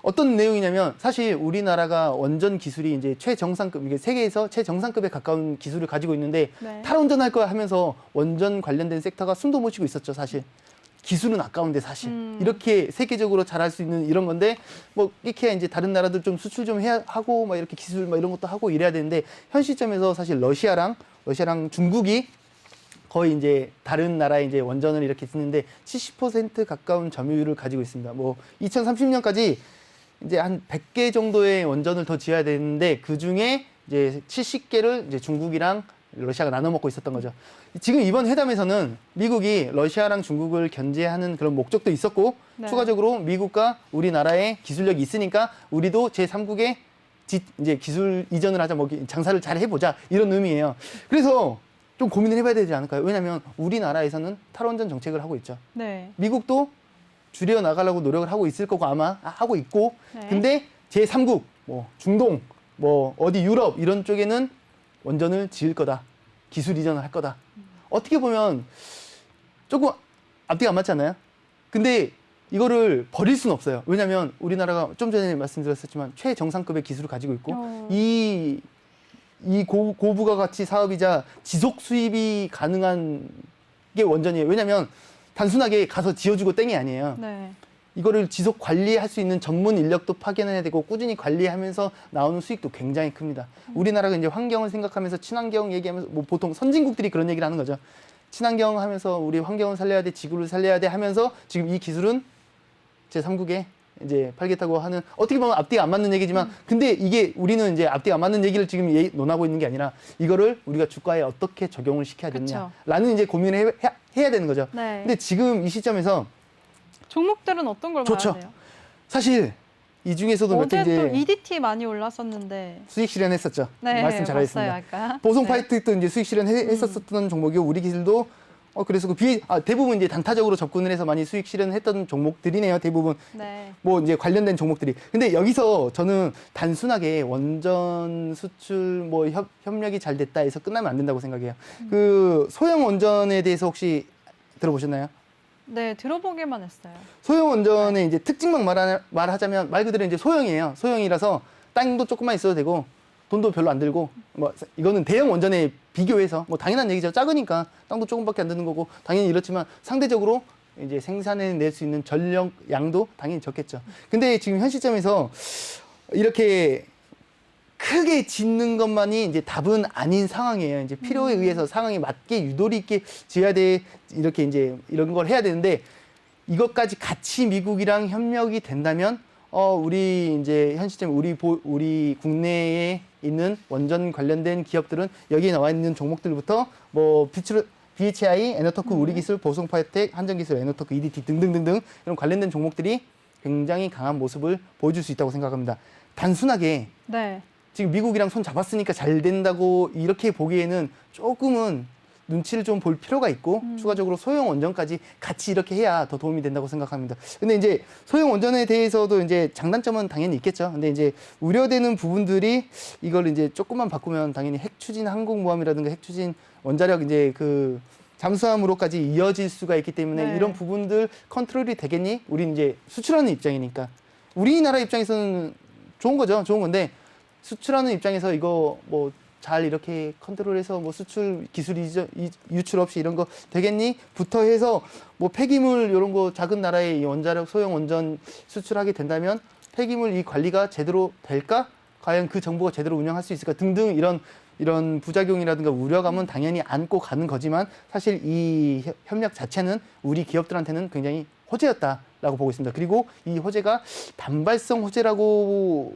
어떤 내용이냐면 사실 우리나라가 원전 기술이 이제 최정상급, 이게 세계에서 최정상급에 가까운 기술을 가지고 있는데 네. 탈원전 할 거야 하면서 원전 관련된 섹터가 숨도 못 쉬고 있었죠, 사실. 기술은 아까운데 사실. 이렇게 세계적으로 잘할 수 있는 이런 건데 뭐 이렇게 이제 다른 나라들 좀 수출 좀 해야 하고 막 이렇게 기술 막 이런 것도 하고 이래야 되는데 현 시점에서 사실 러시아랑 중국이 거의 이제 다른 나라의 이제 원전을 이렇게 짓는데 70% 가까운 점유율을 가지고 있습니다. 뭐 2030년까지 이제 한 100개 정도의 원전을 더 지어야 되는데 그 중에 이제 70개를 이제 중국이랑 러시아가 나눠 먹고 있었던 거죠. 지금 이번 회담에서는 미국이 러시아랑 중국을 견제하는 그런 목적도 있었고 네. 추가적으로 미국과 우리나라의 기술력이 있으니까 우리도 제3국에 이제 기술 이전을 하자, 뭐 장사를 잘 해보자 이런 의미예요. 그래서 좀 고민을 해봐야 되지 않을까요? 왜냐하면 우리나라에서는 탈원전 정책을 하고 있죠. 네. 미국도 줄여 나가려고 노력을 하고 있을 거고 아마 하고 있고 네. 근데 제3국 뭐 중동 뭐 어디 유럽 이런 쪽에는 원전을 지을 거다. 기술 이전을 할 거다. 어떻게 보면 조금 앞뒤가 안 맞지 않나요? 근데 이거를 버릴 수는 없어요. 왜냐하면 우리나라가 좀 전에 말씀드렸었지만 최정상급의 기술을 가지고 있고 이 고부가 가치 사업이자 지속 수입이 가능한 게 원전이에요. 왜냐하면 단순하게 가서 지어주고 땡이 아니에요. 네. 이거를 지속 관리할 수 있는 전문 인력도 파견해야 되고 꾸준히 관리하면서 나오는 수익도 굉장히 큽니다. 우리나라가 이제 환경을 생각하면서 친환경 얘기하면서 뭐 보통 선진국들이 그런 얘기를 하는 거죠. 친환경 하면서 우리 환경을 살려야 돼, 지구를 살려야 돼 하면서 지금 이 기술은 제3국에 이제 팔겠다고 하는 어떻게 보면 앞뒤가 안 맞는 얘기지만 근데 이게 우리는 이제 앞뒤가 안 맞는 얘기를 지금 논하고 있는 게 아니라 이거를 우리가 주가에 어떻게 적용을 시켜야 되느냐라는 이제 고민을 해야 되는 거죠. 네. 근데 지금 이 시점에서 종목들은 어떤 걸 좋죠. 봐야 돼요? 사실 이 중에서도 몇 개 어제 또 이제 EDT 많이 올랐었는데. 수익 실현했었죠. 네, 말씀 잘하셨습니다. 봤어요, 아까. 보송 네. 파이트도 이제 수익 실현했었던 종목이고 우리 기술도 그래서 그 대부분 이제 단타적으로 접근을 해서 많이 수익 실현했던 종목들이네요. 대부분 네. 뭐 이제 관련된 종목들이. 근데 여기서 저는 단순하게 원전 수출 뭐 협력이 잘 됐다 해서 끝나면 안 된다고 생각해요. 그 소형 원전에 대해서 혹시 들어보셨나요? 네, 들어보기만 했어요. 소형 원전의 이제 특징만 말하자면 말 그대로 이제 소형이에요. 소형이라서 땅도 조금만 있어도 되고 돈도 별로 안 들고 뭐 이거는 대형 원전에 비교해서 뭐 당연한 얘기죠. 작으니까 땅도 조금밖에 안 드는 거고 당연히 이렇지만 상대적으로 이제 생산해낼 수 있는 전력 양도 당연히 적겠죠. 근데 지금 현 시점에서 이렇게 크게 짓는 것만이 이제 답은 아닌 상황이에요. 이제 필요에 의해서 상황에 맞게 유도리 있게 지어야 돼. 이렇게 이제 이런 걸 해야 되는데 이것까지 같이 미국이랑 협력이 된다면 우리 이제 현 시점 우리 국내에 있는 원전 관련된 기업들은 여기에 나와 있는 종목들부터 뭐 BHI, 에너터크, 우리기술, 보송파이텍, 한전기술, 에너터크, EDT 등등등등 이런 관련된 종목들이 굉장히 강한 모습을 보여줄 수 있다고 생각합니다. 단순하게 네. 지금 미국이랑 손 잡았으니까 잘 된다고 이렇게 보기에는 조금은 눈치를 좀 볼 필요가 있고 추가적으로 소형 원전까지 같이 이렇게 해야 더 도움이 된다고 생각합니다. 근데 이제 소형 원전에 대해서도 이제 장단점은 당연히 있겠죠. 근데 이제 우려되는 부분들이 이걸 이제 조금만 바꾸면 당연히 핵 추진 항공모함이라든가 핵 추진 원자력 이제 그 잠수함으로까지 이어질 수가 있기 때문에 네. 이런 부분들 컨트롤이 되겠니? 우리 이제 수출하는 입장이니까 우리나라 입장에서는 좋은 거죠. 좋은 건데 수출하는 입장에서 이거 뭐 잘 이렇게 컨트롤해서 뭐 수출 기술 유출 없이 이런 거 되겠니? 부터 해서 뭐 폐기물 이런 거 작은 나라의 원자력 소형 원전 수출하게 된다면 폐기물 이 관리가 제대로 될까? 과연 그 정부가 제대로 운영할 수 있을까? 등등 이런 부작용이라든가 우려감은 당연히 안고 가는 거지만 사실 이 협력 자체는 우리 기업들한테는 굉장히 호재였다라고 보고 있습니다. 그리고 이 호재가 단발성 호재라고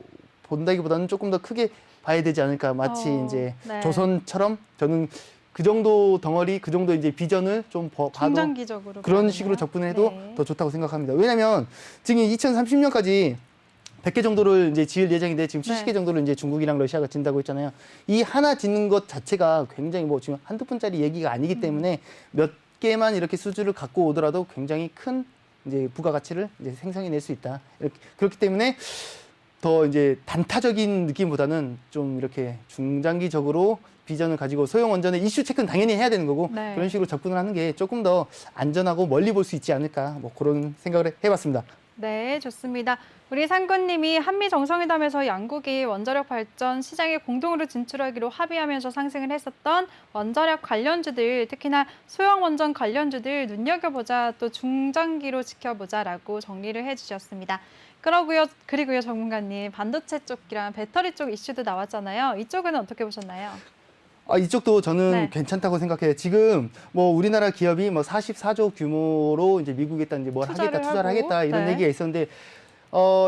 본다기보다는 조금 더 크게 봐야 되지 않을까. 마치 이제 네. 조선처럼 저는 그 정도 덩어리, 그 정도 이제 비전을 좀 봐도 중장기적으로 그런 봐야 식으로 되나요? 접근을 해도 네. 더 좋다고 생각합니다. 왜냐하면 지금 2030년까지 100개 정도를 이제 지을 예정인데 지금 70개 네. 정도를 이제 중국이랑 러시아가 진다고 했잖아요. 이 하나 짓는 것 자체가 굉장히 뭐 지금 한두 푼짜리 얘기가 아니기 때문에 몇 개만 이렇게 수주를 갖고 오더라도 굉장히 큰 이제 부가가치를 이제 생성해낼 수 있다. 이렇게 그렇기 때문에 더 이제 단타적인 느낌보다는 좀 이렇게 중장기적으로 비전을 가지고 소형 원전의 이슈 체크는 당연히 해야 되는 거고 네. 그런 식으로 접근을 하는 게 조금 더 안전하고 멀리 볼 수 있지 않을까 뭐 그런 생각을 해봤습니다. 네, 좋습니다. 우리 상구님이 한미 정상회담에서 양국이 원자력 발전 시장에 공동으로 진출하기로 합의하면서 상승을 했었던 원자력 관련주들, 특히나 소형 원전 관련주들 눈여겨보자, 또 중장기로 지켜보자라고 정리를 해주셨습니다. 그리고요, 전문가님, 반도체 쪽이랑 배터리 쪽 이슈도 나왔잖아요. 이쪽은 어떻게 보셨나요? 이쪽도 저는 네. 괜찮다고 생각해요. 지금 뭐 우리나라 기업이 뭐 44조 규모로 이제 미국에다 이제 뭘 하겠다, 투자를 하고, 하겠다 이런 네. 얘기가 있었는데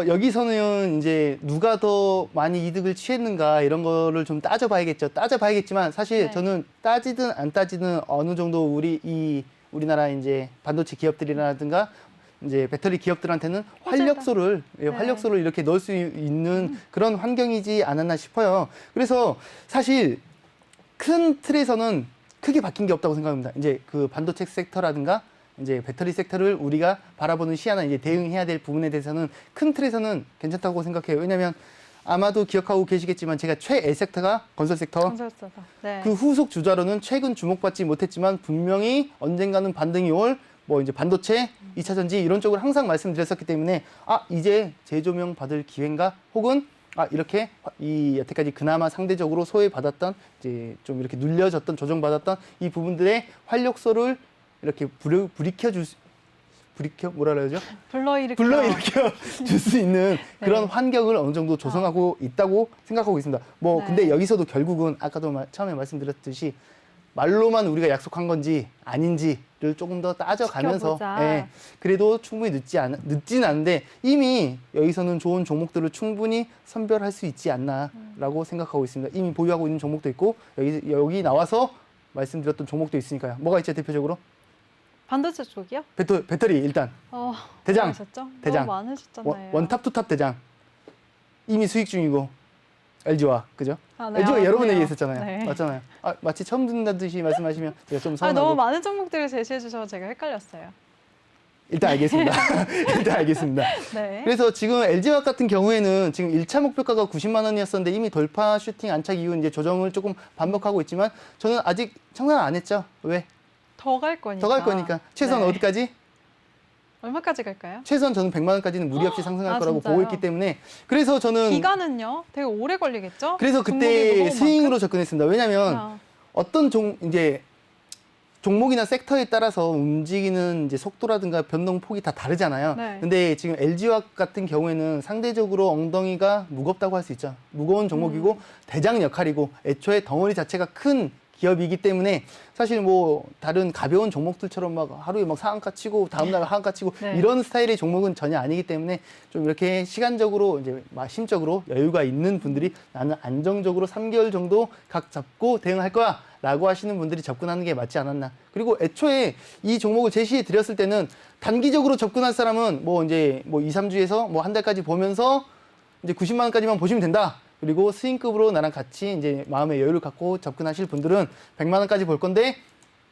여기서는 이제 누가 더 많이 이득을 취했는가 이런 거를 좀 따져봐야겠죠. 따져봐야겠지만 사실 네. 저는 따지든 안 따지든 어느 정도 우리나라 이제 반도체 기업들이라든가 이제 배터리 기업들한테는 활력소를 네. 활력소를 이렇게 넣을 수 있는 그런 환경이지 않았나 싶어요. 그래서 사실 큰 틀에서는 크게 바뀐 게 없다고 생각합니다. 이제 그 반도체 섹터라든가 이제 배터리 섹터를 우리가 바라보는 시야나 이제 대응해야 될 부분에 대해서는 큰 틀에서는 괜찮다고 생각해요. 왜냐하면 아마도 기억하고 계시겠지만 제가 최애 섹터가 건설 섹터. 건설사다. 네. 그 후속 주자로는 최근 주목받지 못했지만 분명히 언젠가는 반등이 올 뭐 이제 반도체, 2차 전지 이런 쪽을 항상 말씀드렸었기 때문에 이제 재조명 받을 기회인가 혹은 이렇게 이 여태까지 그나마 상대적으로 소외받았던 이제 좀 이렇게 눌려졌던 조정받았던 이 부분들의 활력소를 이렇게 뭐라 그러죠? 불러일으켜 줄 수 있는 그런 네. 환경을 어느 정도 조성하고 있다고 생각하고 있습니다. 뭐 네. 근데 여기서도 결국은 아까도 처음에 말씀드렸듯이 말로만 우리가 약속한 건지 아닌지를 조금 더 따져가면서 지켜보자. 그래도 충분히 늦지는 않은데 이미 여기서는 좋은 종목들을 충분히 선별할 수 있지 않나라고 생각하고 있습니다. 이미 보유하고 있는 종목도 있고 여기 나와서 말씀드렸던 종목도 있으니까요. 뭐가 있죠 대표적으로? 반도체 쪽이요? 배터리 일단 대장. 많으셨죠? 대장. 너무 많으셨잖아요. 원탑 투탑 대장 이미 수익 중이고 LG와 그죠? 네, LG가 여러 번 맞네요. 얘기했었잖아요. 네. 맞잖아요. 마치 처음 듣는 듯이 말씀하시면 제가 좀 너무 서운하고 많은 종목들을 제시해 주셔서 제가 헷갈렸어요. 일단 알겠습니다. 일단 알겠습니다. 네. 그래서 지금 LG화학 같은 경우에는 지금 1차 목표가가 90만 원이었었는데 이미 돌파 슈팅 안착 이후 이제 조정을 조금 반복하고 있지만 저는 아직 청산 안 했죠. 왜? 더 갈 거니까. 더 갈 거니까. 최소한 네. 어디까지? 얼마까지 갈까요? 최소한 저는 100만 원까지는 무리 없이 상승할 거라고 진짜요? 보고 있기 때문에 그래서 저는 기간은요? 되게 오래 걸리겠죠? 그래서 종목이 그때 무거운 스윙으로 접근했습니다. 왜냐하면 만큼? 어떤 종목이나 섹터에 따라서 움직이는 이제 속도라든가 변동폭이 다 다르잖아요. 네. 근데 지금 LG화학 같은 경우에는 상대적으로 엉덩이가 무겁다고 할 수 있죠. 무거운 종목이고 대장 역할이고 애초에 덩어리 자체가 큰 기업이기 때문에 사실 뭐 다른 가벼운 종목들처럼 막 하루에 막 상한가 치고 다음날 하한가 치고 네. 이런 스타일의 종목은 전혀 아니기 때문에 좀 이렇게 시간적으로 이제 심적으로 여유가 있는 분들이 나는 안정적으로 3개월 정도 각 잡고 대응할 거야 라고 하시는 분들이 접근하는 게 맞지 않았나. 그리고 애초에 이 종목을 제시해 드렸을 때는 단기적으로 접근할 사람은 뭐 이제 뭐 2, 3주에서 뭐 한 달까지 보면서 이제 90만 원까지만 보시면 된다. 그리고 스윙급으로 나랑 같이 이제 마음의 여유를 갖고 접근하실 분들은 100만 원까지 볼 건데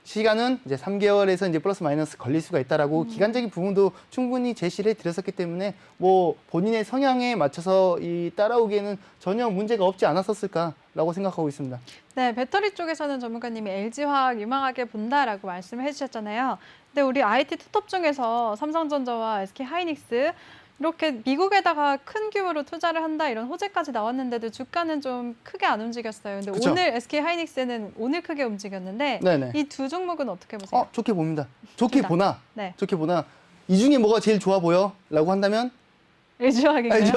시간은 이제 3개월에서 이제 플러스 마이너스 걸릴 수가 있다라고 기간적인 부분도 충분히 제시를 해 드렸었기 때문에 뭐 본인의 성향에 맞춰서 따라오기에는 전혀 문제가 없지 않았었을까라고 생각하고 있습니다. 네, 배터리 쪽에서는 전문가님이 LG화학 유망하게 본다라고 말씀을 해주셨잖아요. 근데 우리 IT 투톱 중에서 삼성전자와 SK하이닉스 이렇게 미국에다가 큰 규모로 투자를 한다 이런 호재까지 나왔는데도 주가는 좀 크게 안 움직였어요. 근데 그쵸? 오늘 SK하이닉스는 오늘 크게 움직였는데 네네. 이 두 종목은 어떻게 보세요? 좋게 봅니다. 좋게 좋다. 보나? 네. 좋게 보나? 이 중에 뭐가 제일 좋아 보여? 라고 한다면 LG화학인가요? 알죠?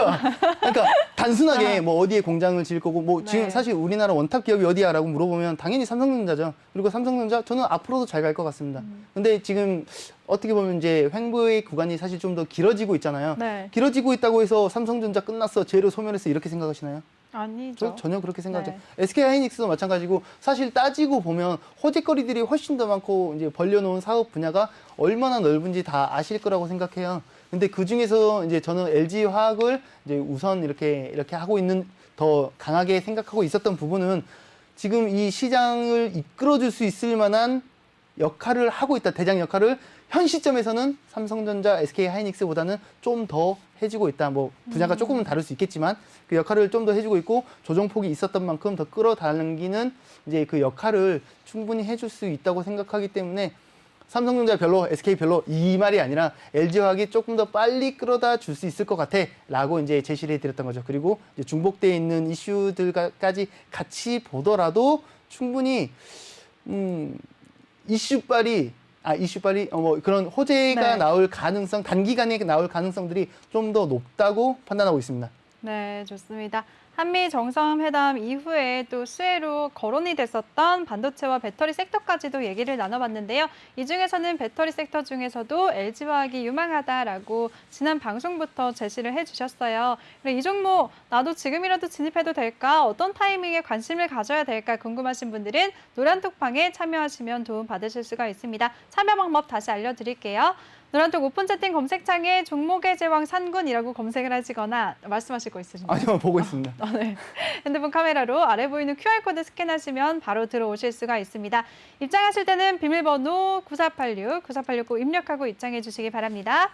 그러니까 단순하게 뭐 어디에 공장을 지을 거고 뭐 지금 네. 사실 우리나라 원탑 기업이 어디야라고 물어보면 당연히 삼성전자죠. 그리고 삼성전자 저는 앞으로도 잘 갈 것 같습니다. 근데 지금 어떻게 보면 이제 횡보의 구간이 사실 좀 더 길어지고 있잖아요. 네. 길어지고 있다고 해서 삼성전자 끝났어, 제로 소멸했어 이렇게 생각하시나요? 아니죠. 전혀 그렇게 생각하죠. 네. SK 하이닉스도 마찬가지고 사실 따지고 보면 호재거리들이 훨씬 더 많고 이제 벌려놓은 사업 분야가 얼마나 넓은지 다 아실 거라고 생각해요. 근데 그 중에서 이제 저는 LG 화학을 이제 우선 이렇게 하고 있는 더 강하게 생각하고 있었던 부분은 지금 이 시장을 이끌어줄 수 있을 만한 역할을 하고 있다. 대장 역할을 현 시점에서는 삼성전자, SK 하이닉스보다는 좀 더 해주고 있다. 뭐 분야가 조금은 다를 수 있겠지만 그 역할을 좀 더 해주고 있고 조정폭이 있었던 만큼 더 끌어당기는 이제 그 역할을 충분히 해줄 수 있다고 생각하기 때문에 삼성전자 별로, SK 별로 이 말이 아니라 LG화학이 조금 더 빨리 끌어다 줄 수 있을 것 같아라고 이제 제시를 해드렸던 거죠. 그리고 이제 중복되어 있는 이슈들까지 같이 보더라도 충분히 이슈빨이 뭐 그런 호재가 네. 나올 가능성, 단기간에 나올 가능성들이 좀 더 높다고 판단하고 있습니다. 네, 좋습니다. 한미 정상회담 이후에 또 수혜로 거론이 됐었던 반도체와 배터리 섹터까지도 얘기를 나눠봤는데요. 이 중에서는 배터리 섹터 중에서도 LG화학이 유망하다라고 지난 방송부터 제시를 해주셨어요. 그리고 이 종목 나도 지금이라도 진입해도 될까? 어떤 타이밍에 관심을 가져야 될까? 궁금하신 분들은 노란톡방에 참여하시면 도움 받으실 수가 있습니다. 참여 방법 다시 알려드릴게요. 노란톡 오픈 채팅 검색창에 종목의 제왕 산군이라고 검색을 하시거나 말씀하실 거 있으신가요? 아니요, 보고 있습니다. 네. 핸드폰 카메라로 아래 보이는 QR코드 스캔하시면 바로 들어오실 수가 있습니다. 입장하실 때는 비밀번호 9486 꼭 입력하고 입장해 주시기 바랍니다.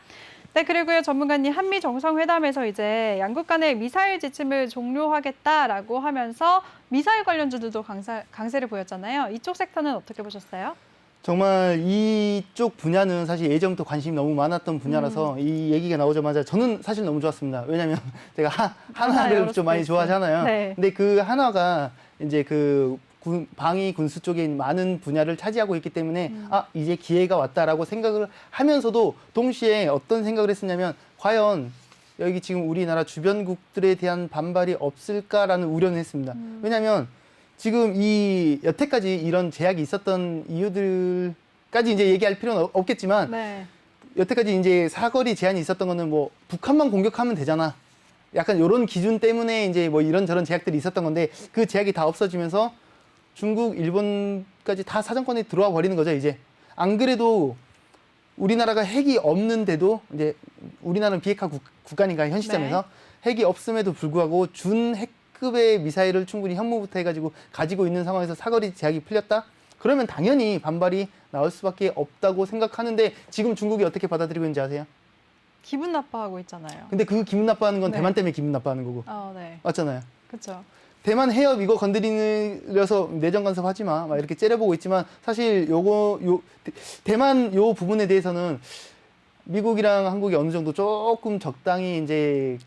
네, 그리고요, 전문가님 한미 정상회담에서 이제 양국 간의 미사일 지침을 종료하겠다라고 하면서 미사일 관련주들도 강세를 보였잖아요. 이쪽 섹터는 어떻게 보셨어요? 정말 이쪽 분야는 사실 예전부터 관심이 너무 많았던 분야라서 이 얘기가 나오자마자 저는 사실 너무 좋았습니다. 왜냐하면 제가 한화를 좀 많이 좋아하잖아요. 네. 근데 그 한화가 이제 그 방위 군수 쪽에 많은 분야를 차지하고 있기 때문에 이제 기회가 왔다라고 생각을 하면서도 동시에 어떤 생각을 했었냐면 과연 여기 지금 우리나라 주변국들에 대한 반발이 없을까라는 우려는 했습니다. 왜냐하면 지금 여태까지 이런 제약이 있었던 이유들까지 이제 얘기할 필요는 없겠지만 네. 여태까지 이제 사거리 제한이 있었던 거는 뭐 북한만 공격하면 되잖아. 약간 이런 기준 때문에 이제 뭐 이런저런 제약들이 있었던 건데 그 제약이 다 없어지면서 중국, 일본까지 다 사정권에 들어와 버리는 거죠, 이제. 안 그래도 우리나라가 핵이 없는데도 이제 우리나라는 비핵화 국가니까 현 시점에서 핵이 없음에도 불구하고 준 핵급의 미사일을 충분히 현무부터 해가지고 가지고 있는 상황에서 사거리 제약이 풀렸다? 그러면 당연히 반발이 나올 수밖에 없다고 생각하는데 지금 중국이 어떻게 받아들이고 있는지 아세요? 기분 나빠하고 있잖아요. 근데 그 기분 나빠하는 건 네. 대만 때문에 기분 나빠하는 거고. 네. 맞잖아요. 그렇죠. 대만 해협 이거 건드리려서 내정 간섭하지 마. 막 이렇게 째려보고 있지만 사실 대만 요 부분에 대해서는 미국이랑 한국이 어느 정도 조금 적당히 이제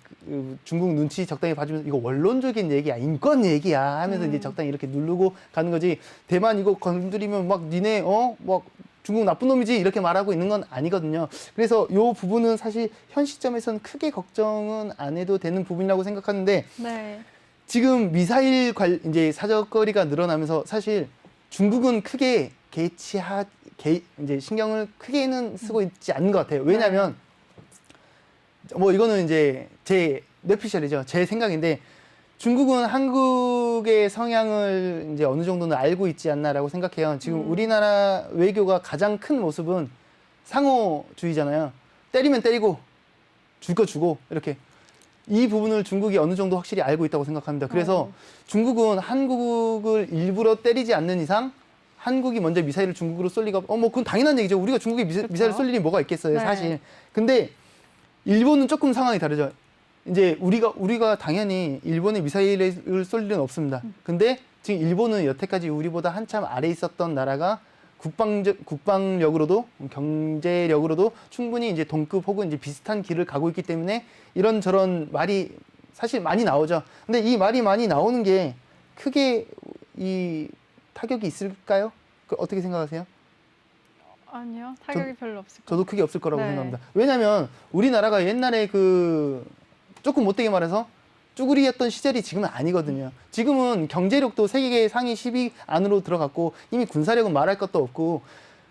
중국 눈치 적당히 봐주면서 이거 원론적인 얘기야, 인권 얘기야 하면서 이제 적당히 이렇게 누르고 가는 거지. 대만 이거 건드리면 막 니네 막 중국 나쁜 놈이지 이렇게 말하고 있는 건 아니거든요. 그래서 요 부분은 사실 현 시점에서는 크게 걱정은 안 해도 되는 부분이라고 생각하는데 네. 지금 미사일 이제 사정거리가 늘어나면서 사실 중국은 크게 이제 신경을 크게는 쓰고 있지 않는 것 같아요. 왜냐하면 뭐 이거는 이제 제 뇌피셜이죠. 제 생각인데 중국은 한국의 성향을 이제 어느 정도는 알고 있지 않나라고 생각해요. 지금 우리나라 외교가 가장 큰 모습은 상호주의잖아요. 때리면 때리고 줄 거 주고 이렇게. 이 부분을 중국이 어느 정도 확실히 알고 있다고 생각합니다. 그래서 중국은 한국을 일부러 때리지 않는 이상 한국이 먼저 미사일을 중국으로 쏠 리가 뭐 그건 당연한 얘기죠. 우리가 중국에 미사일을 쏠 일이 뭐가 있겠어요, 네. 사실. 근데 일본은 조금 상황이 다르죠. 이제 우리가 당연히 일본에 미사일을 쏠 일은 없습니다. 근데 지금 일본은 여태까지 우리보다 한참 아래 있었던 나라가 국방력으로도 경제력으로도 충분히 이제 동급 혹은 이제 비슷한 길을 가고 있기 때문에 이런저런 말이 사실 많이 나오죠. 근데 이 말이 많이 나오는 게 크게 이 타격이 있을까요? 어떻게 생각하세요? 아니요. 타격이 별로 없을 것 저도 크게 없을 거라고 네. 생각합니다. 왜냐하면 우리나라가 옛날에 그 조금 못되게 말해서 쭈구리였던 시절이 지금은 아니거든요. 지금은 경제력도 세계 상위 10위 안으로 들어갔고 이미 군사력은 말할 것도 없고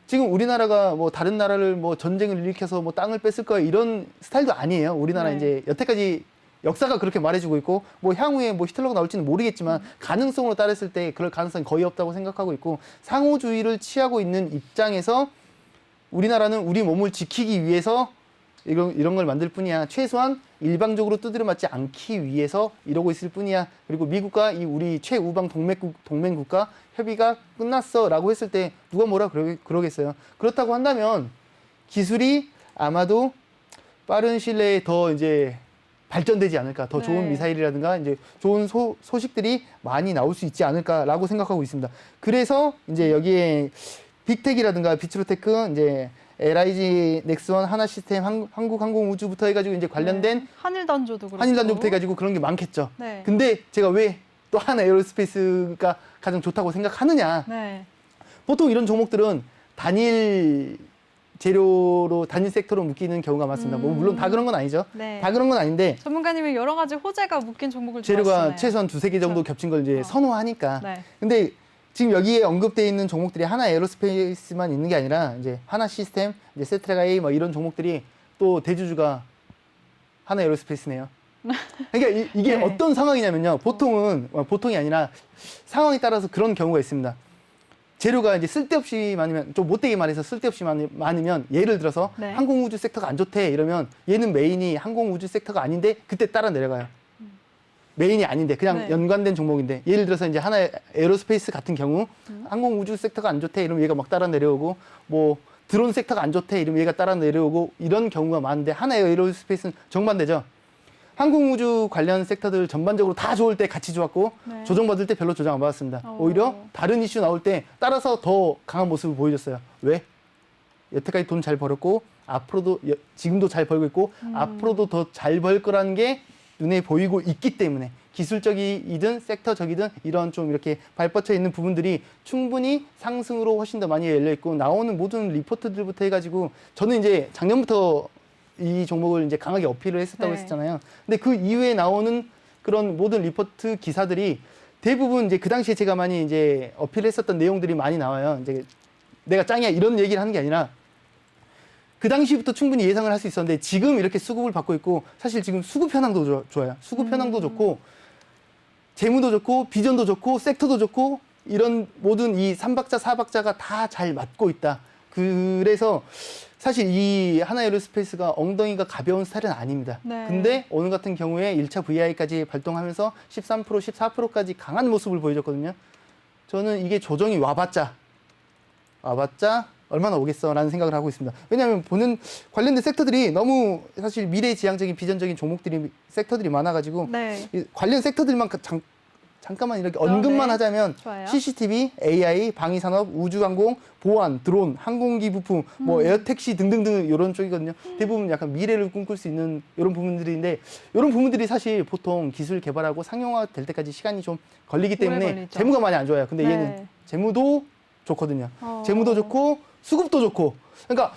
지금 우리나라가 뭐 다른 나라를 뭐 전쟁을 일으켜서 뭐 땅을 뺐을 거야 이런 스타일도 아니에요. 우리나라 네. 이제 여태까지 역사가 그렇게 말해주고 있고 뭐 향후에 뭐 히틀러가 나올지는 모르겠지만 가능성으로 따졌을 때 그럴 가능성이 거의 없다고 생각하고 있고 상호주의를 취하고 있는 입장에서 우리나라는 우리 몸을 지키기 위해서 이런 걸 만들 뿐이야. 최소한 일방적으로 두드려 맞지 않기 위해서 이러고 있을 뿐이야. 그리고 미국과 이 우리 최우방 동맹국가 협의가 끝났어라고 했을 때 누가 뭐라 그러겠어요. 그렇다고 한다면 기술이 아마도 빠른 시일 내에 더 이제 발전되지 않을까. 더 좋은 네. 미사일이라든가 이제 좋은 소식들이 많이 나올 수 있지 않을까라고 생각하고 있습니다. 그래서 이제 여기에 빅텍이라든가 비츠로테크 이제 LIG 넥스원 하나 시스템 한국항공우주부터 해가지고 이제 관련된 네. 한일단조도 그렇고. 한일단조부터 해가지고 그런 게 많겠죠. 네. 근데 제가 왜 또 하나 에어로스페이스가 가장 좋다고 생각하느냐. 네. 보통 이런 종목들은 단일 재료로 단일 섹터로 묶이는 경우가 많습니다. 뭐 물론 다 그런 건 아니죠. 네. 다 그런 건 아닌데 전문가님이 여러 가지 호재가 묶인 종목을 재료가 좋아하시네요. 최소한 두세 개 정도 겹친 걸 이제 선호하니까. 네. 근데 지금 여기에 언급되어 있는 종목들이 하나 에어로스페이스만 있는 게 아니라 이제 하나 시스템, 이제 세트라가 A 뭐 이런 종목들이 또 대주주가 하나 에어로스페이스네요. 그러니까 이게 네. 어떤 상황이냐면요. 보통이 아니라 상황에 따라서 그런 경우가 있습니다. 재료가 이제 쓸데없이 많으면 좀 못되게 말해서 쓸데없이 많으면 예를 들어서 네. 항공우주 섹터가 안 좋대 이러면 얘는 메인이 항공우주 섹터가 아닌데 그때 따라 내려가요. 메인이 아닌데 그냥 네. 연관된 종목인데 예를 들어서 이제 하나 에어로스페이스 같은 경우 항공우주 섹터가 안 좋대 이러면 얘가 막 따라 내려오고 뭐 드론 섹터가 안 좋대 이러면 얘가 따라 내려오고 이런 경우가 많은데 하나 에어로스페이스는 정반대죠. 항공우주 관련 섹터들 전반적으로 다 좋을 때 같이 좋았고 네. 조정받을 때 별로 조정 안 받았습니다. 오히려 다른 이슈 나올 때 따라서 더 강한 모습을 보여줬어요. 왜? 여태까지 돈 잘 벌었고 앞으로도 지금도 잘 벌고 있고 앞으로도 더 잘 벌 거라는 게 눈에 보이고 있기 때문에 기술적이든 섹터적이든 이런 좀 이렇게 발뻗쳐 있는 부분들이 충분히 상승으로 훨씬 더 많이 열려 있고 나오는 모든 리포트들부터 해가지고 저는 이제 작년부터 이 종목을 이제 강하게 어필을 했었다고 네. 했었잖아요. 근데 그 이후에 나오는 그런 모든 리포트 기사들이 대부분 이제 그 당시에 제가 많이 이제 어필을 했었던 내용들이 많이 나와요. 이제 내가 짱이야 이런 얘기를 하는 게 아니라 그 당시부터 충분히 예상을 할 수 있었는데 지금 이렇게 수급을 받고 있고 사실 지금 수급 현황도 좋아요. 수급 현황도 좋고 재무도 좋고 비전도 좋고 섹터도 좋고 이런 모든 이 3박자 4박자가 다 잘 맞고 있다. 그래서 사실 이 하나에어로스페이스가 엉덩이가 가벼운 스타일은 아닙니다. 네. 근데 오늘 같은 경우에 1차 VI까지 발동하면서 13%, 14%까지 강한 모습을 보여줬거든요. 저는 이게 조정이 와봤자 얼마나 오겠어라는 생각을 하고 있습니다. 왜냐하면 보는 관련된 섹터들이 너무 사실 미래지향적인 비전적인 종목들이 섹터들이 많아가지고 네. 이 관련 섹터들만 잠깐만 이렇게 언급만 네. 하자면 좋아요. CCTV, AI, 방위산업, 우주항공, 보안, 드론, 항공기 부품, 뭐 에어택시 등등등 이런 쪽이거든요. 대부분 약간 미래를 꿈꿀 수 있는 이런 부분들인데 이런 부분들이 사실 보통 기술 개발하고 상용화 될 때까지 시간이 좀 걸리기 오래 때문에 걸리죠. 재무가 많이 안 좋아요. 근데 네. 얘는 재무도 좋거든요. 어. 재무도 좋고 수급도 좋고 그러니까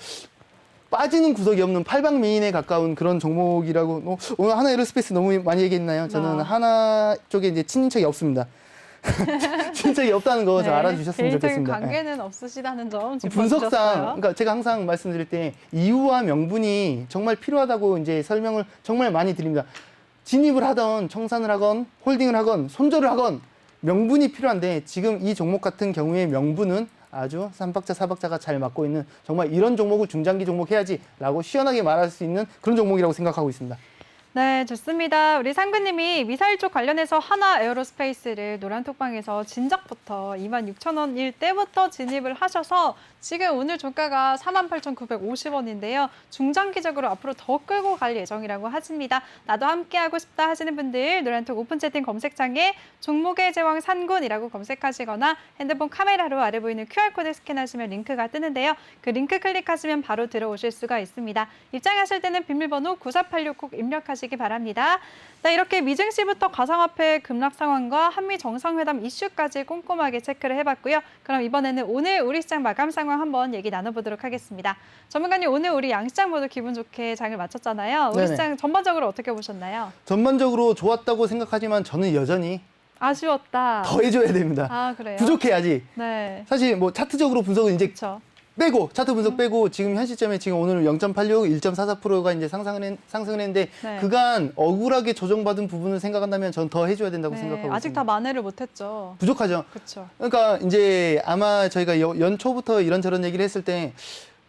빠지는 구석이 없는 팔방미인에 가까운 그런 종목이라고 오늘 하나 에어로스페이스 너무 많이 얘기했나요? 저는 하나 쪽에 이제 친인척이 없습니다. 친인척이 없다는 거 좀 알아주셨으면 개인적인 좋겠습니다. 관계는 없으시다는 점 분석상 짚어주셨어요. 그러니까 제가 항상 말씀드릴 때 이유와 명분이 정말 필요하다고 이제 설명을 정말 많이 드립니다. 진입을 하던 청산을 하건 홀딩을 하건 손절을 하건 명분이 필요한데 지금 이 종목 같은 경우에 명분은 아주 3박자, 4박자가 잘 맞고 있는 정말 이런 종목을 중장기 종목 해야지라고 시원하게 말할 수 있는 그런 종목이라고 생각하고 있습니다. 네, 좋습니다. 우리 상근님이 미사일 쪽 관련해서 하나 에어로스페이스를 노란톡방에서 진작부터 26,000원일 때부터 진입을 하셔서 지금 오늘 종가가 48,950원인데요. 중장기적으로 앞으로 더 끌고 갈 예정이라고 하십니다. 나도 함께하고 싶다 하시는 분들 노란톡 오픈 채팅 검색창에 종목의 제왕 산군이라고 검색하시거나 핸드폰 카메라로 아래 보이는 QR코드 스캔하시면 링크가 뜨는데요. 그 링크 클릭하시면 바로 들어오실 수가 있습니다. 입장하실 때는 비밀번호 9486 꼭 입력하시기 주시기 바랍니다. 네, 이렇게 미증시부터 가상화폐 급락 상황과 한미 정상회담 이슈까지 꼼꼼하게 체크를 해봤고요. 그럼 이번에는 오늘 우리 시장 마감 상황 한번 얘기 나눠보도록 하겠습니다. 전문가님, 오늘 우리 양시장 모두 기분 좋게 장을 마쳤잖아요. 우리 네네. 시장 전반적으로 어떻게 보셨나요? 전반적으로 좋았다고 생각하지만 저는 여전히 아쉬웠다. 더 해줘야 됩니다. 아, 그래요? 부족해야지. 네. 사실 뭐 차트적으로 분석은 이제 그렇죠. 빼고 차트 분석 빼고 지금 현 시점에 지금 오늘 0.86, 1.44%가 이제 상승을 했는데 네. 그간 억울하게 조정받은 부분을 생각한다면 전 더 해줘야 된다고 생각하고 아직 있습니다. 다 만회를 못했죠. 부족하죠. 그렇죠. 그러니까 이제 아마 저희가 연초부터 이런저런 얘기를 했을 때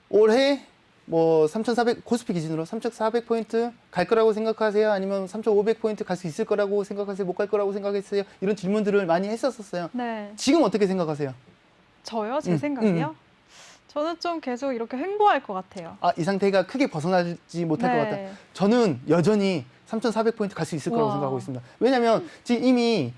올해 뭐 3,400 코스피 기준으로 3,400포인트 갈 거라고 생각하세요? 아니면 3,500포인트 갈 수 있을 거라고 생각하세요? 못 갈 거라고 생각했어요? 이런 질문들을 많이 했었어요. 네. 지금 어떻게 생각하세요? 저요? 제 생각이요? 저는 좀 계속 이렇게 횡보할 것 같아요. 아, 이 상태가 크게 벗어나지 못할 네. 것 같다. 저는 여전히 3,400포인트 갈 수 있을 거라고 우와. 생각하고 있습니다. 왜냐하면 지금 이미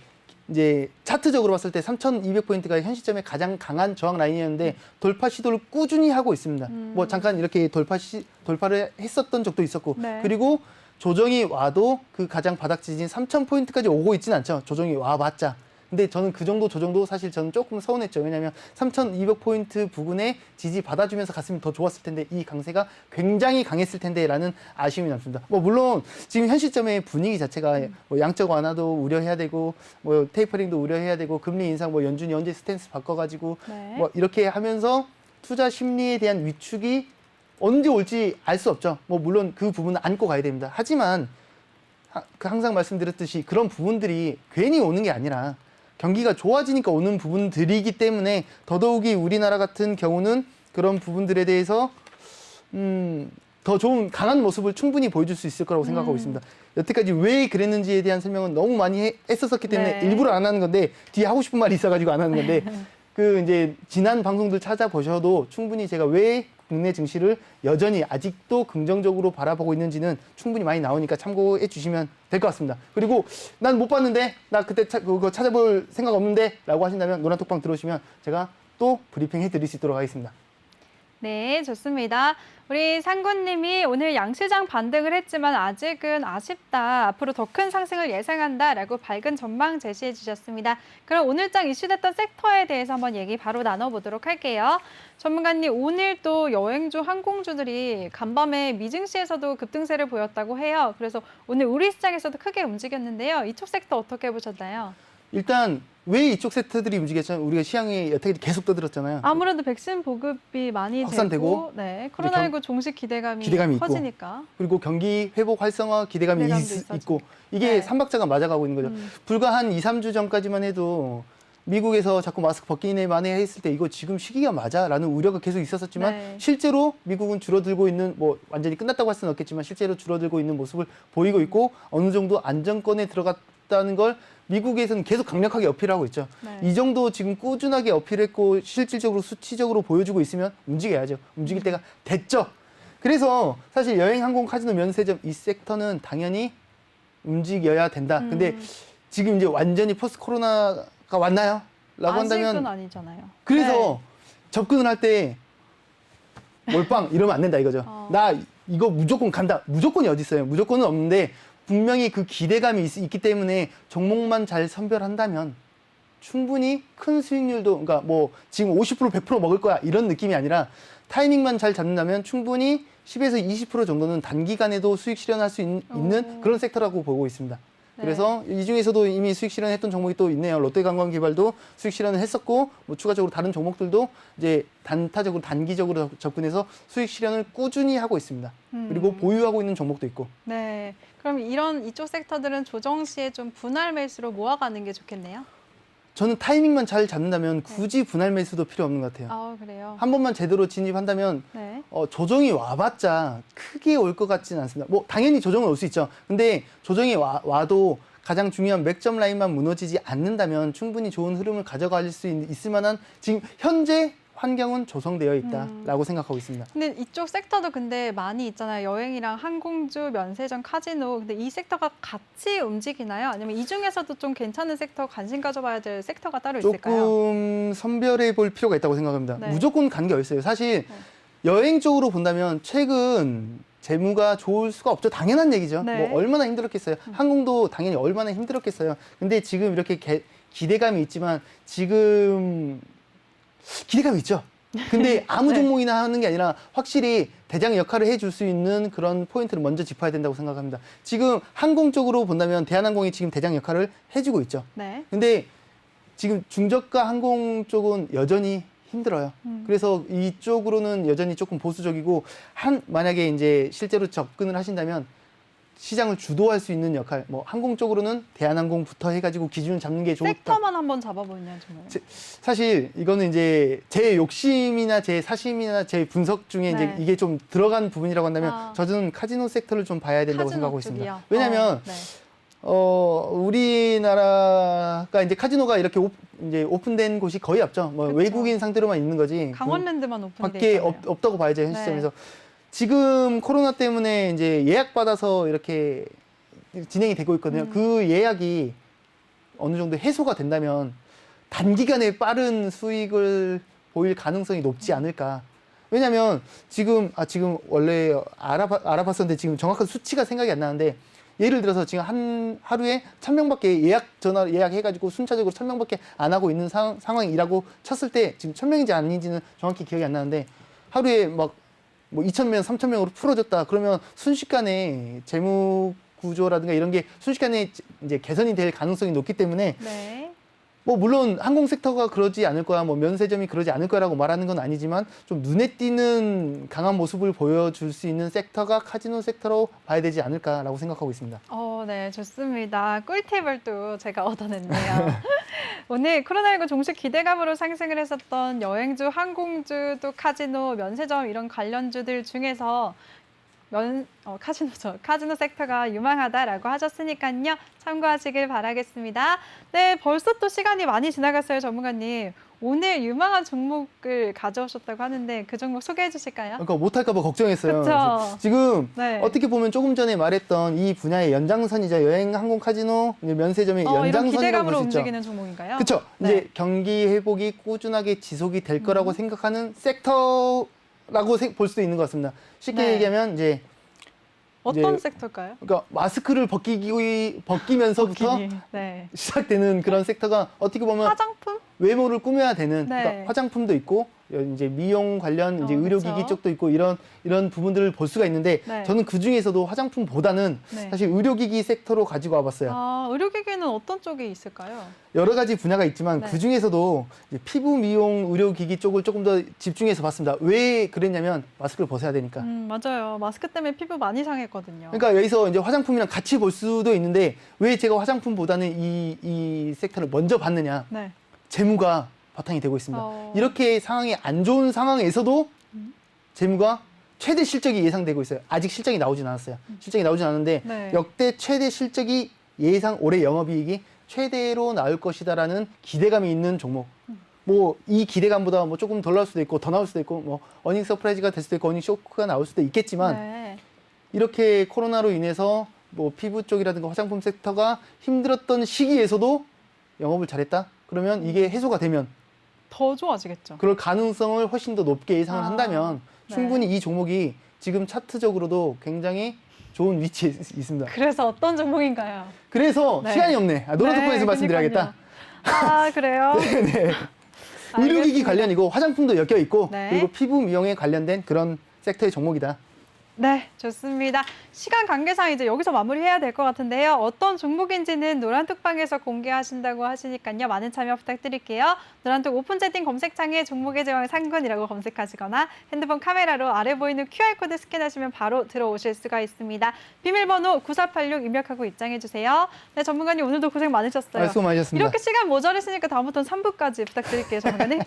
이제 차트적으로 봤을 때 3,200포인트가 현 시점에 가장 강한 저항 라인이었는데 돌파 시도를 꾸준히 하고 있습니다. 뭐 잠깐 이렇게 돌파를 했었던 적도 있었고 네. 그리고 조정이 와도 그 가장 바닥 지진 3,000포인트까지 오고 있지는 않죠. 조정이 와봤자. 근데 저는 그 정도 조정도 사실 저는 조금 서운했죠. 왜냐하면 3,200포인트 부근에 지지 받아주면서 갔으면 더 좋았을 텐데 이 강세가 굉장히 강했을 텐데라는 아쉬움이 남습니다. 뭐 물론 지금 현 시점의 분위기 자체가 뭐 양적 완화도 우려해야 되고 뭐 테이퍼링도 우려해야 되고 금리 인상 뭐 연준이 언제 스탠스 바꿔가지고 네. 뭐 이렇게 하면서 투자 심리에 대한 위축이 언제 올지 알 수 없죠. 뭐 물론 그 부분은 안고 가야 됩니다. 하지만 항상 말씀드렸듯이 그런 부분들이 괜히 오는 게 아니라 경기가 좋아지니까 오는 부분들이기 때문에 더더욱이 우리나라 같은 경우는 그런 부분들에 대해서 더 좋은 강한 모습을 충분히 보여줄 수 있을 거라고 생각하고 있습니다. 여태까지 왜 그랬는지에 대한 설명은 너무 많이 했었기 때문에 네. 일부러 안 하는 건데 뒤에 하고 싶은 말이 있어가지고 안 하는 건데 그 이제 지난 방송들 찾아보셔도 충분히 제가 왜 국내 증시를 여전히 아직도 긍정적으로 바라보고 있는지는 충분히 많이 나오니까 참고해 주시면 될 것 같습니다. 그리고 난 못 봤는데 나 그때 그거 찾아볼 생각 없는데 라고 하신다면 노란톡방 들어오시면 제가 또 브리핑 해드릴 수 있도록 하겠습니다. 네, 좋습니다. 우리 상구님이 오늘 양시장 반등을 했지만 아직은 아쉽다. 앞으로 더 큰 상승을 예상한다라고 밝은 전망 제시해 주셨습니다. 그럼 오늘장 이슈됐던 섹터에 대해서 한번 얘기 바로 나눠보도록 할게요. 전문가님, 오늘 또 여행주, 항공주들이 간밤에 미증시에서도 급등세를 보였다고 해요. 그래서 오늘 우리 시장에서도 크게 움직였는데요. 이쪽 섹터 어떻게 보셨나요? 일단 왜 이쪽 섹터들이 움직였죠? 우리가 시향이 여태까지 계속 떠들었잖아요. 아무래도 백신 보급이 많이 확산되고, 되고, 네, 코로나19 종식 기대감이 있고. 커지니까. 그리고 경기 회복 활성화 기대감이 있고 이게 네. 삼박자가 맞아가고 있는 거죠. 불과 한 2, 3주 전까지만 해도 미국에서 자꾸 마스크 벗기네 마네 했을 때 이거 지금 시기가 맞아? 라는 우려가 계속 있었지만 네. 실제로 미국은 줄어들고 있는 뭐 완전히 끝났다고 할 수는 없겠지만 실제로 줄어들고 있는 모습을 보이고 있고 어느 정도 안정권에 들어갔다는 걸 미국에서는 계속 강력하게 어필하고 있죠. 네. 이 정도 지금 꾸준하게 어필했고 실질적으로 수치적으로 보여주고 있으면 움직여야죠. 움직일 때가 됐죠. 그래서 사실 여행, 항공, 카지노, 면세점 이 섹터는 당연히 움직여야 된다. 근데 지금 이제 완전히 포스트 코로나가 왔나요? 라고 아직은 한다면 아니잖아요. 그래서 네. 접근을 할 때 몰빵 이러면 안 된다 이거죠. 나 이거 무조건 간다. 무조건이 어디 있어요? 무조건은 없는데 분명히 그 기대감이 있기 때문에 종목만 잘 선별한다면 충분히 큰 수익률도 그러니까 뭐 지금 50% 100% 먹을 거야 이런 느낌이 아니라 타이밍만 잘 잡는다면 충분히 10에서 20% 정도는 단기간에도 수익 실현할 수 있는 그런 섹터라고 보고 있습니다. 네. 그래서 이 중에서도 이미 수익 실현했던 종목이 또 있네요. 롯데관광개발도 수익 실현을 했었고 뭐 추가적으로 다른 종목들도 이제 단타적으로 단기적으로 접근해서 수익 실현을 꾸준히 하고 있습니다. 그리고 보유하고 있는 종목도 있고. 네. 그럼 이쪽 섹터들은 조정 시에 좀 분할 매수로 모아가는 게 좋겠네요. 저는 타이밍만 잘 잡는다면 굳이 분할 매수도 필요 없는 것 같아요. 아, 그래요. 한 번만 제대로 진입한다면 네. 조정이 와봤자 크게 올 것 같지는 않습니다. 뭐 당연히 조정은 올 수 있죠. 근데 조정이 와도 가장 중요한 맥점 라인만 무너지지 않는다면 충분히 좋은 흐름을 가져갈 수 있을 만한 지금 현재 환경은 조성되어 있다라고 생각하고 있습니다. 근데 이쪽 섹터도 근데 많이 있잖아요. 여행이랑 항공주, 면세점, 카지노. 근데 이 섹터가 같이 움직이나요? 아니면 이 중에서도 좀 괜찮은 섹터, 관심 가져봐야 될 섹터가 따로 있을까요? 조금 선별해 볼 필요가 있다고 생각합니다. 네. 무조건 관계가 있어요. 사실 여행 쪽으로 본다면 최근 재무가 좋을 수가 없죠. 당연한 얘기죠. 네. 뭐 얼마나 힘들었겠어요. 항공도 당연히 얼마나 힘들었겠어요. 근데 지금 이렇게 기대감이 있지만 지금 기대감이 있죠. 근데 아무 네. 종목이나 하는 게 아니라 확실히 대장 역할을 해줄 수 있는 그런 포인트를 먼저 짚어야 된다고 생각합니다. 지금 항공 쪽으로 본다면 대한항공이 지금 대장 역할을 해주고 있죠. 네. 근데 지금 중저가 항공 쪽은 여전히 힘들어요. 그래서 이쪽으로는 여전히 조금 보수적이고 만약에 이제 실제로 접근을 하신다면 시장을 주도할 수 있는 역할, 뭐 항공 쪽으로는 대한항공부터 해가지고 기준을 잡는 게 좋다. 섹터만 한번 잡아보냐 정말. 사실 이거는 이제 제 욕심이나 제 사심이나 제 분석 중에 네. 이제 이게 좀 들어간 부분이라고 한다면 아. 저는 카지노 섹터를 좀 봐야 된다고 카지노 생각하고 쪽이요? 있습니다. 왜냐하면 네. 우리나라가 이제 카지노가 이렇게 이제 오픈된 곳이 거의 없죠. 뭐 그쵸. 외국인 상대로만 있는 거지. 강원랜드만 오픈돼 밖에 있잖아요. 없다고 봐야죠, 현 네. 시점에서. 지금 코로나 때문에 이제 예약받아서 이렇게 진행이 되고 있거든요. 그 예약이 어느 정도 해소가 된다면 단기간에 빠른 수익을 보일 가능성이 높지 않을까. 왜냐면 지금 원래 알아봤었는데 지금 정확한 수치가 생각이 안 나는데 예를 들어서 지금 하루에 1,000명밖에 예약해가지고 순차적으로 1,000명밖에 안 하고 있는 상황이라고 쳤을 때 지금 1,000명인지 아닌지는 정확히 기억이 안 나는데 하루에 막 뭐 2,000명, 3,000명으로 풀어졌다. 그러면 순식간에 재무 구조라든가 이런 게 순식간에 이제 개선이 될 가능성이 높기 때문에 네. 뭐 물론 항공 섹터가 그러지 않을 거야, 뭐 면세점이 그러지 않을 거라고 말하는 건 아니지만 좀 눈에 띄는 강한 모습을 보여줄 수 있는 섹터가 카지노 섹터로 봐야 되지 않을까라고 생각하고 있습니다. 네, 좋습니다. 꿀팁을 또 제가 얻어냈네요. 오늘 코로나19 종식 기대감으로 상승을 했었던 여행주, 항공주, 또 카지노, 면세점 이런 관련주들 중에서 카지노 섹터가 유망하다라고 하셨으니까요. 참고하시길 바라겠습니다. 네, 벌써 또 시간이 많이 지나갔어요, 전문가님. 오늘 유망한 종목을 가져오셨다고 하는데 그 종목 소개해 주실까요? 그러니까 못할까 봐 걱정했어요. 그쵸. 그래서 지금 네. 어떻게 보면 조금 전에 말했던 이 분야의 연장선이죠. 여행, 항공, 카지노, 이제 면세점의 이런 연장선이라고 기대감으로 볼 수 있죠. 움직이는 종목인가요? 그렇죠. 네. 이제 경기 회복이 꾸준하게 지속이 될 거라고 생각하는 섹터라고 볼 수도 있는 것 같습니다. 쉽게 네. 얘기하면 이제 어떤 섹터일까요? 그러니까 마스크를 벗기면서부터 네. 시작되는 그런 섹터가 어떻게 보면 화장품? 외모를 꾸며야 되는 네. 그러니까 화장품도 있고 이제 미용 관련 이제 의료기기 그렇죠. 쪽도 있고 이런 부분들을 볼 수가 있는데 네. 저는 그 중에서도 화장품보다는 네. 사실 의료기기 섹터로 가지고 와봤어요. 의료기기는 어떤 쪽에 있을까요? 여러 가지 분야가 있지만 네. 그 중에서도 피부 미용 의료기기 쪽을 조금 더 집중해서 봤습니다. 왜 그랬냐면 마스크를 벗어야 되니까. 맞아요. 마스크 때문에 피부 많이 상했거든요. 그러니까 여기서 이제 화장품이랑 같이 볼 수도 있는데 왜 제가 화장품보다는 이 섹터를 먼저 봤느냐? 네. 재무가 바탕이 되고 있습니다. 이렇게 상황이 안 좋은 상황에서도 재무가 최대 실적이 예상되고 있어요. 아직 실적이 나오진 않았어요. 실적이 나오진 않았는데 네. 역대 최대 실적이 올해 영업이익이 최대로 나올 것이다라는 기대감이 있는 종목. 뭐 이 기대감보다 뭐 조금 덜 나올 수도 있고 더 나올 수도 있고 뭐 어닝 서프라이즈가 될 수도 있고 어닝 쇼크가 나올 수도 있겠지만 네. 이렇게 코로나로 인해서 뭐 피부 쪽이라든가 화장품 섹터가 힘들었던 시기에서도 영업을 잘했다? 그러면 이게 해소가 되면 더 좋아지겠죠. 그럴 가능성을 훨씬 더 높게 예상을 한다면 네. 충분히 이 종목이 지금 차트적으로도 굉장히 좋은 위치에 있습니다. 그래서 어떤 종목인가요? 그래서 네. 시간이 없네. 노란톡방에서 말씀드려야겠다. 그래요? 네. 의료기기 알겠습니다. 관련이고 화장품도 엮여 있고 네. 그리고 피부 미용에 관련된 그런 섹터의 종목이다. 네, 좋습니다. 시간 관계상 이제 여기서 마무리해야 될 것 같은데요. 어떤 종목인지는 노란톡방에서 공개하신다고 하시니까요. 많은 참여 부탁드릴게요. 노란톡 오픈 채팅 검색창에 종목의 제왕 상근이라고 검색하시거나 핸드폰 카메라로 아래 보이는 QR코드 스캔하시면 바로 들어오실 수가 있습니다. 비밀번호 9486 입력하고 입장해주세요. 네, 전문가님 오늘도 고생 많으셨어요. 수고 많으셨습니다. 이렇게 시간 모자르시니까 다음부터는 3부까지 부탁드릴게요, 전문가님.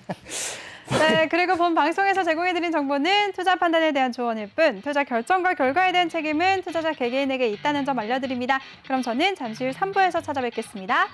네, 그리고 본 방송에서 제공해드린 정보는 투자 판단에 대한 조언일 뿐 투자 결정과 결과에 대한 책임은 투자자 개개인에게 있다는 점 알려드립니다. 그럼 저는 잠시 후 3부에서 찾아뵙겠습니다.